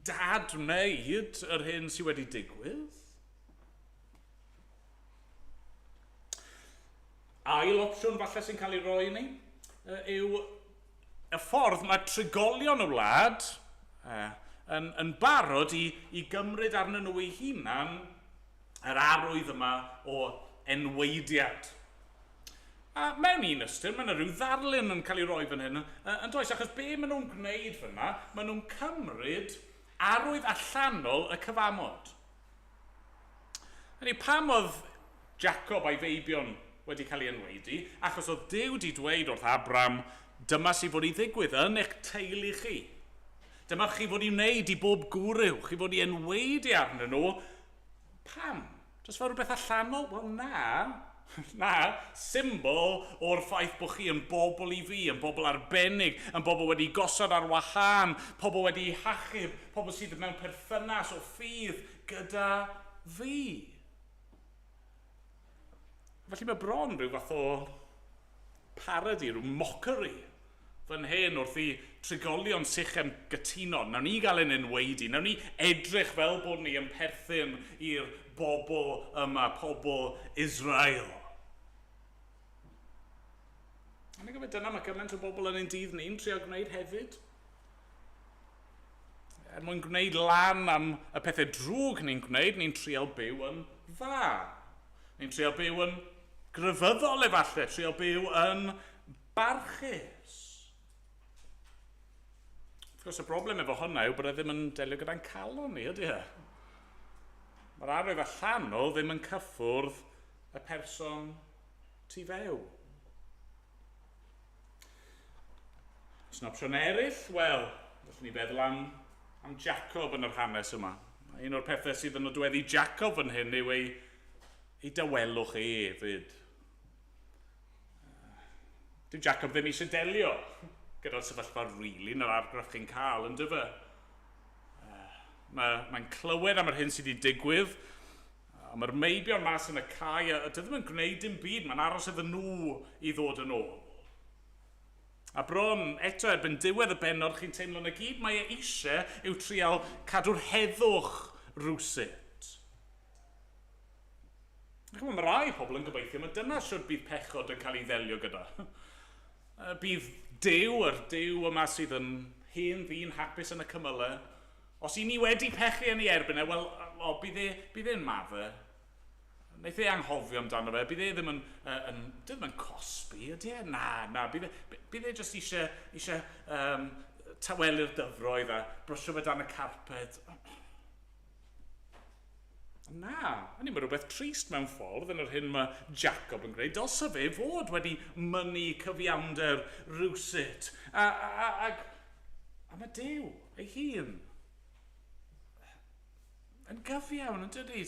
[SPEAKER 3] dad wneud yr hyn sydd wedi digwydd. Ail opsiwn falle sy'n cael ei roi i ni yw y ffordd mae trigolion y wlad yn barod i gymryd arnyn nhw eu hunan yr arwydd yma o enweidiad A mewn un ystyr, mae yna rhyw ddarlun yn cael ei roi fan hyn, yn does, achos be maen nhw'n gwneud fyna, maen nhw'n cymryd arwydd allanol y cyfamod. Hynny, pam oedd Jacob a'i feibion wedi cael ei enwedu, achos oedd Duw wedi dweud wrth Abram, dyma sydd fod i ddigwydd yn eich teulu chi. Dyma chi fod i wneud i bob gwryw, chi fod i enwedu arnyn nhw. Pam? Jyst fel rhywbeth allanol? Wel na. Na, symbol o'r ffaith bod chi yn bobl i fi, yn bobl arbennig, yn bobl wedi gosod ar wahân, pobl wedi hachub, pobl sydd mewn perthynas o ffydd gyda fi. Felly mae bron rhyw fath o parody, rhyw mockery fan hyn wrth i trigolion sychem gytuno. Nawn ni gael ein enwedu, nawn ni edrych fel bod ni yn perthyn i'r bobl yma, pobl Israel. A ni'n gwybod dyna mae gymaint o bobl yn ein dydd ni'n trio gwneud hefyd. Mwyn gwneud lan am y pethau drwg ni'n gwneud, ni'n trio byw yn dda. Ni'n trio byw yn gryfyddol efallai, trio byw yn barchus. Wrth gwrs, y broblem efo hwnna yw bod e ddim yn delio gyda'n calon ni, ydy e? Mae'r arwydd allanol ddim yn cyffwrdd y person tu fewn. Os yna opsiwn eraill, wel, gallwn ni feddwl am Jacob yn yr hanes yma. Un o'r pethau sydd yn nodweddu Jacob yn hyn yw ei dywelwch chi hefyd. Dyw Jacob ddim eisiau delio gyda'r sefyllfa rili yn yr argraff chi'n cael, yn dyfa. Mae'n clywed am yr hyn sydd wedi digwydd, a mae'r meibion mas yn y cae, a dydym yn gwneud dim byd, mae'n aros iddyn nhw i ddod yn ôl. A bron, eto erbyn diwedd y benod, chi'n teimlo na gyd mae e eisiau yw trial cadw'r heddwch rwsut. Ac mae rai pobl yn gobeithio, mae dyna siwr bydd pechod yn cael ei ddelio gyda. Bydd Duw, yr Duw yma sydd yn hen ddyn hapus yn y cymylau, os i ni wedi pechu yn ei erbyn e, wel, bydd e'n madde. Wnaeth ei anghofio amdano fe, bydd e ddim yn cosbi, ydy e? Na, bydd e jyst eisiau tawelu'r dyfroedd a brwsio fe dan y carped. Na, hynny mae rhywbeth trist mewn ffordd yn yr hyn mae Jacob yn gwneud. Dylse fe fod wedi mynnu cyfiawnder rwsut. A mae Duw ei hun yn gyfiawn, yn dydy?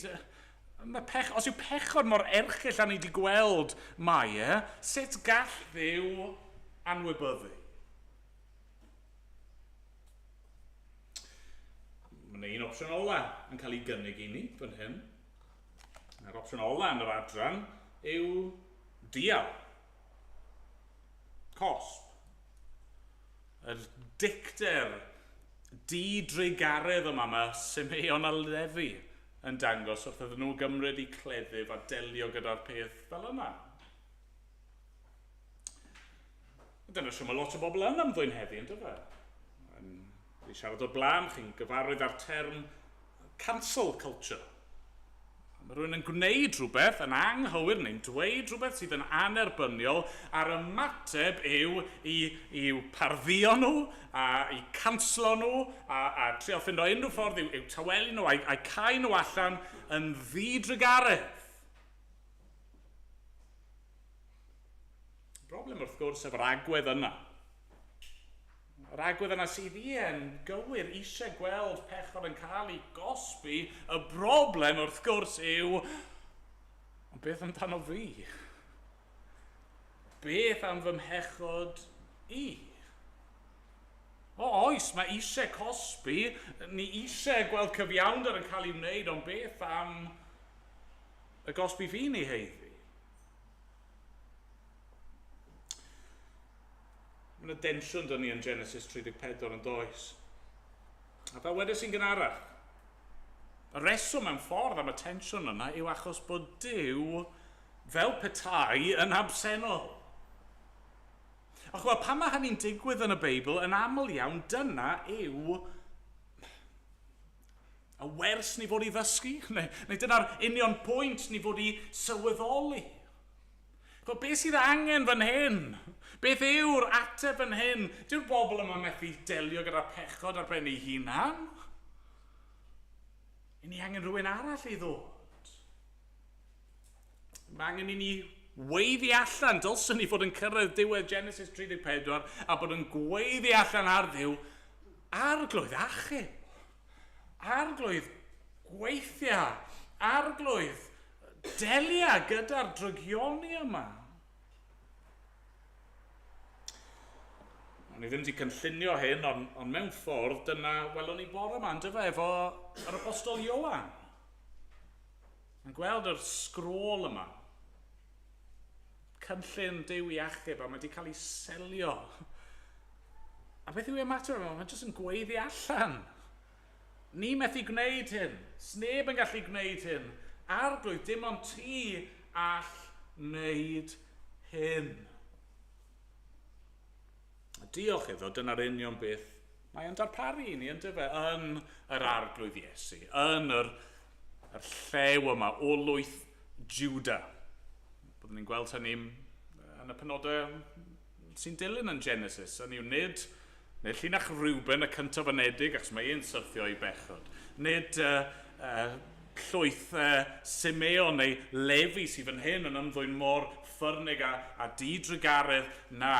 [SPEAKER 3] Os yw pechod mor erchyll a ni wedi gweld mae e, sut gall Dduw anwybyddu? Mae un opsiwn ola yn cael ei gynnig i ni fan hyn. Yr opsiwn ola yn yr adran yw dial. Cosb. Yr dicter di-dreigaredd yma mae Simeon a Levi yn dangos wrth iddyn nhw gymryd i cleddyf a delio gyda'r peth fel yna. Dyna sy'n mae lot o bobl yn ymddwyn heddi, yn dyfa. I siarad o'r blaen, chi'n gyfarwydd ar term cancel culture. Mae rhywun yn gwneud rhywbeth yn anghywir neu'n dweud rhywbeth sydd yn anerbyniol a'r ymateb i'w parddio nhw a i canslo nhw a trio ffindo unrhyw ffordd i'w tawelu nhw a'i cau nhw allan yn ddidrygaredd. Broblem wrth gwrs efo'r agwedd yna. Yr agwedd yna sydd yn gywir eisiau gweld pechod yn cael ei gosbi, y broblem wrth gwrs yw, beth amdano fi? Beth am fy mhechod i? Oes, mae eisiau cosbi, ni eisiau gweld cyfiawnder yn cael ei wneud, ond beth am y gosbi fi ni heiddi? Mae'n y densiwn dyn ni yn Genesis 34 yn does. A fel wedys i'n gynharach, y reswm mewn ffordd am y tensiwn yna yw achos bod Duw fel petai yn absennol. Ac wel, pan mae hynny'n digwydd yn y Beibl, yn aml iawn, dyna yw y wers ni fod i ddysgu, neu dyna'r union pwynt ni fod i sylweddoli. Beth sydd angen fan hyn? Beth yw'r ateb fan hyn? Dyw'r bobl yma methu delio gyda pechod ar ben ei hunan? I ni angen rhywun arall i ddod. Mae angen i ni weiddi allan, dylsyn ni fod yn cyrraedd diwedd Genesis 34 a bod yn gweiddi allan ar Dduw arglwydd achub, arglwydd gweithio, arglwydd delia gyda'r drygioni yma. Ni ddim wedi cynllunio hyn, ond mewn ffordd dyna welwn ni bore yma, dyfa, efo yr apostol Ioan. Mae'n gweld yr sgrôl yma. Cynllun Duw i achub, a mae wedi cael ei selio. A beth yw ymateb yma? Mae'n jyst yn gweiddi allan. Ni methu gwneud hyn. Sneb yn gallu gwneud hyn. Arglwydd, dim ond ti all wneud hyn. Diolch iddo, dyna'r union beth mae'n darparu i ni, yn dyfe, yn yr arglwydd Iesu, yn yr llew yma o lwyth Juda. Byddwn ni'n gweld hynny yn y penodau sy'n dilyn yn Genesis. Hynny yw nid llinach Reuben, y cyntaf anedig, achos mae e'n syrthio i bechod. Nid llwyth Simeon neu Levi sydd fan hyn yn ymddwyn mor ffyrnig a didrygaredd. Na.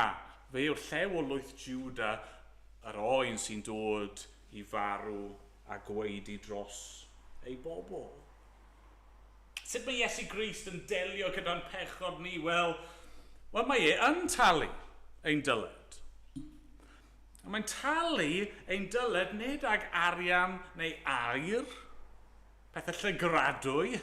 [SPEAKER 3] Fe yw'r llew o lwyth Juda, yr oen sy'n dod i farw a gweidi dros ei bobl. Sut mae Iesu Grist yn delio gyda'n pechod ni? Wel, mae e yn talu ein dyled. Mae'n talu ein dyled nid ag arian neu air, pethau llygradwy.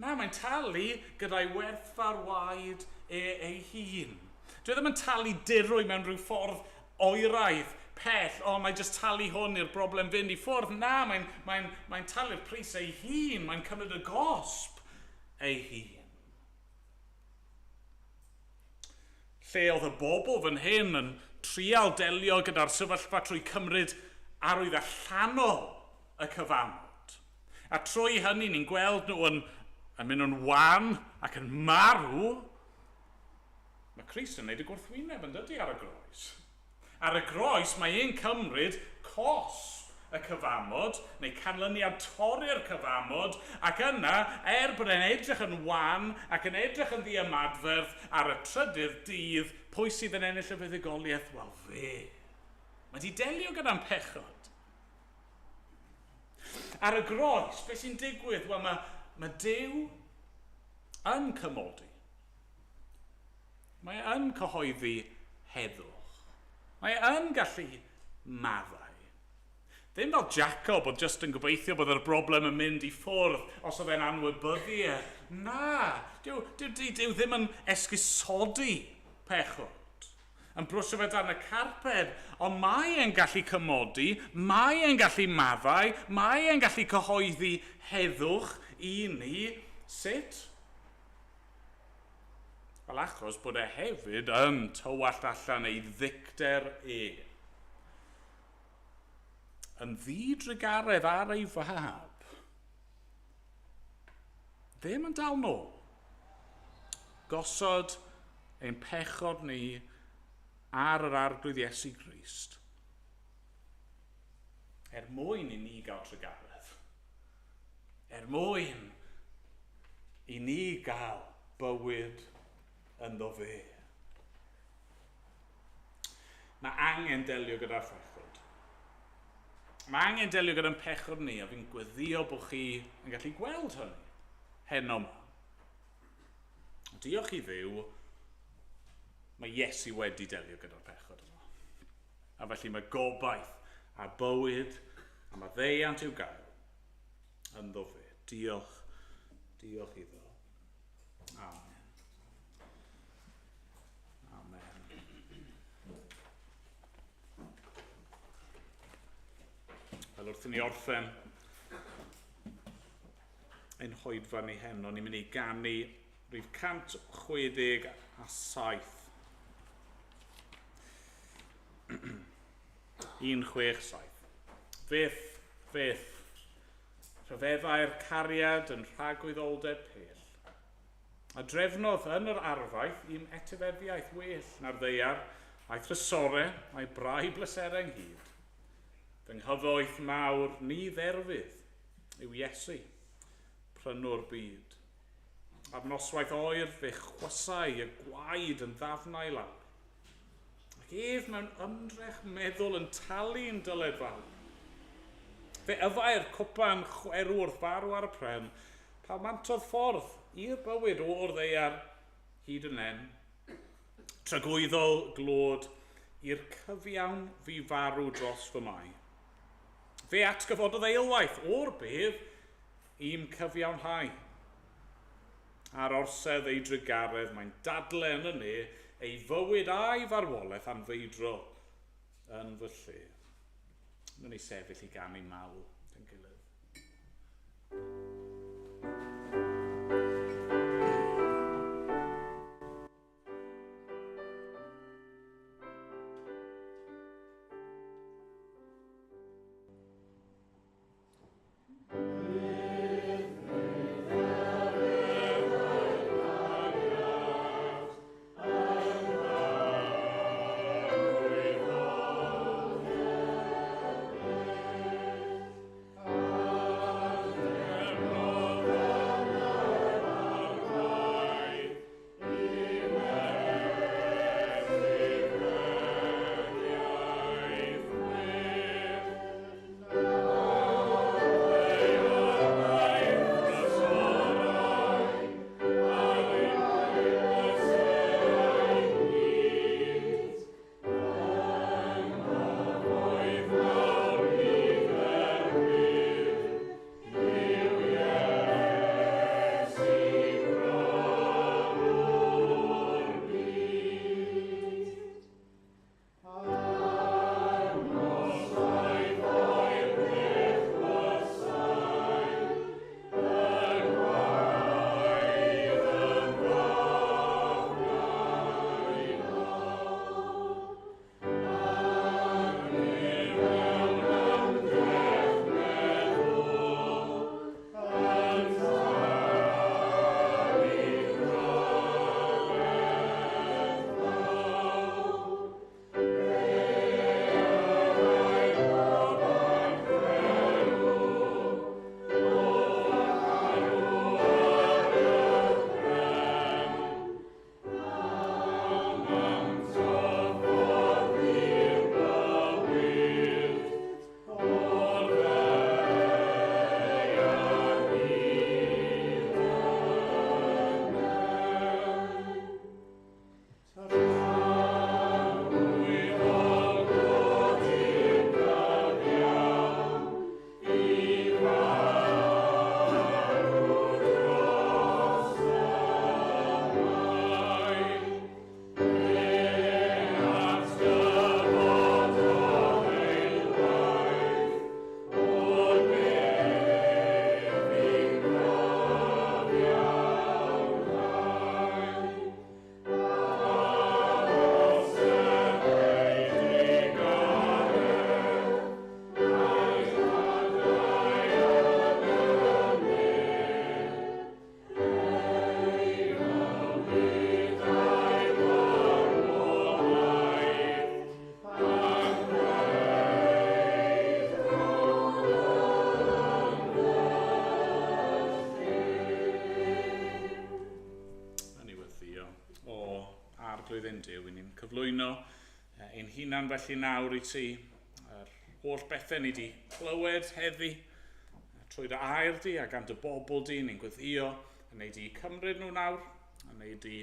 [SPEAKER 3] Na, mae'n talu gyda'i werth farwaid ei hun. Dwi ddim yn talu dirwy mewn rhyw ffordd oeraidd, pell, mae jyst talu hwn i'r broblem fynd i ffwrdd. Na, mae'n talu'r pris ei hun, mae'n cymryd y gosb ei hun. Lle oedd y bobl fan hyn yn trial delio gyda'r sefyllfa trwy cymryd arwydd allanol y cyfamod. A trwy hynny ni'n gweld nhw yn mynd yn wan ac yn marw. Mae Christ yn gwneud y gwrthwyneb yn dydy ar y groes. Ar y groes mae e'n cymryd cosb y cyfamod, neu canlyniad torri'r cyfamod, ac yna, bod e'n edrych yn wan ac yn edrych yn ddiamadferth ar y trydydd dydd, pwy sydd yn ennill y fuddugoliaeth? Wel, fe. Mae wedi delio gyda'n pechod. Ar y groes, beth sy'n digwydd? Wel, mae Duw yn cymodi. Mae yn cyhoeddi heddwch. Mae yn gallu maddau. Ddim fel Jacob oedd jyst yn gobeithio bod yr broblem yn mynd i ffwrdd os oedd e'n anwybyddu e. Na, Dyw ddim yn esgusodi pechod. Yn brwsio fe dan y carped, ond mae e'n gallu cymodi, mae e'n gallu maddau, mae e'n gallu cyhoeddi heddwch i ni. Sut? Wel, achos bod e hefyd yn tywallt allan ei ddicter yn ddidrygaredd ar ei fab, ddim yn dal nôl. Gosod ein pechod ni ar yr arglwydd Iesu Grist. Mwyn i ni gael trygaredd. Mwyn i ni gael bywyd ynddo fe. Mae angen delio gyda'r pechod. Mae angen delio gyda'n pechod ni, a fi'n gweddio bod chi yn gallu gweld hynny heno yma. Diolch i Dduw, mae Iesu wedi delio gyda'r pechod yma. A felly mae gobaith a bywyd a mae ddeiant i'w gael ynddo fe. Diolch iddo. Amen. Fel wrth i ni orffen ein hoedfa ni heno, ni'n mynd i ganu rhif 167. 167. Fyth, rhyfeddau'r cariad yn rhagwyddoldeb pell, A drefnodd yn yr arfaith i'm etifeddiaeth well na'r ddeiar, a'i thrysorau a'i brau bleserau ynghyd. Fy nghyfoeth mawr ni dderfydd yw Iesu, prynwr byd. Ar noswaith oer fe chwysau y gwaed yn ddafnau lawr. Ac ef mewn ymdrech meddwl yn talu'n dyled fawr. Fe yfai'r cwpan chwerw wrth farw ar y pren, pa mantodd ffordd i'r bywyd o'r ddeiar hyd yn en. Tragwyddol glod i'r cyfiawn fi farw dros fy mai. Fe atgyfododd eilwaith o'r bedd i'm cyfiawnhau. Ar orsedd ei drygaredd mae'n dadle yn y ne ei fywyd a'i farwolaeth anfeidro yn fy lle. Nw'n ei sefyll i ganu mawl yn gilydd. cyflwyno ein hunan felly nawr I ti. Yr holl bethau ni di clywed heddi trwy dy air di a gan dy bobl di ni'n gweddio a wneud I cymryd nhw nawr a wneud I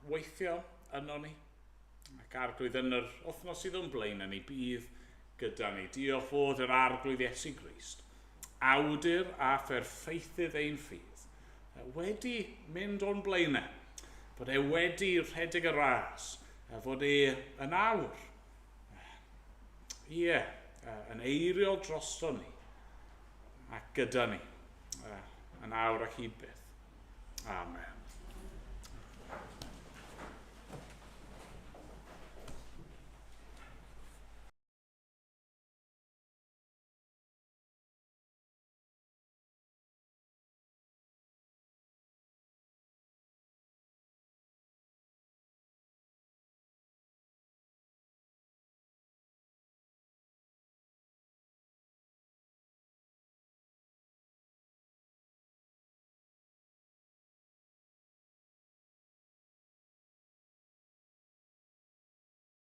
[SPEAKER 3] weithio yno ni ac arglwydd yn yr wythnos sydd o'n blaen ni bydd gyda ni. Diolch fod yr arglwydd Iesu Grist awdur a pherffeithydd ein ffydd wedi mynd o'n blaenau bod wedi rhedeg y ras a fod yn awr yn eiriol drosto ni ac gyda ni yn awr ac hyd byth. Amen.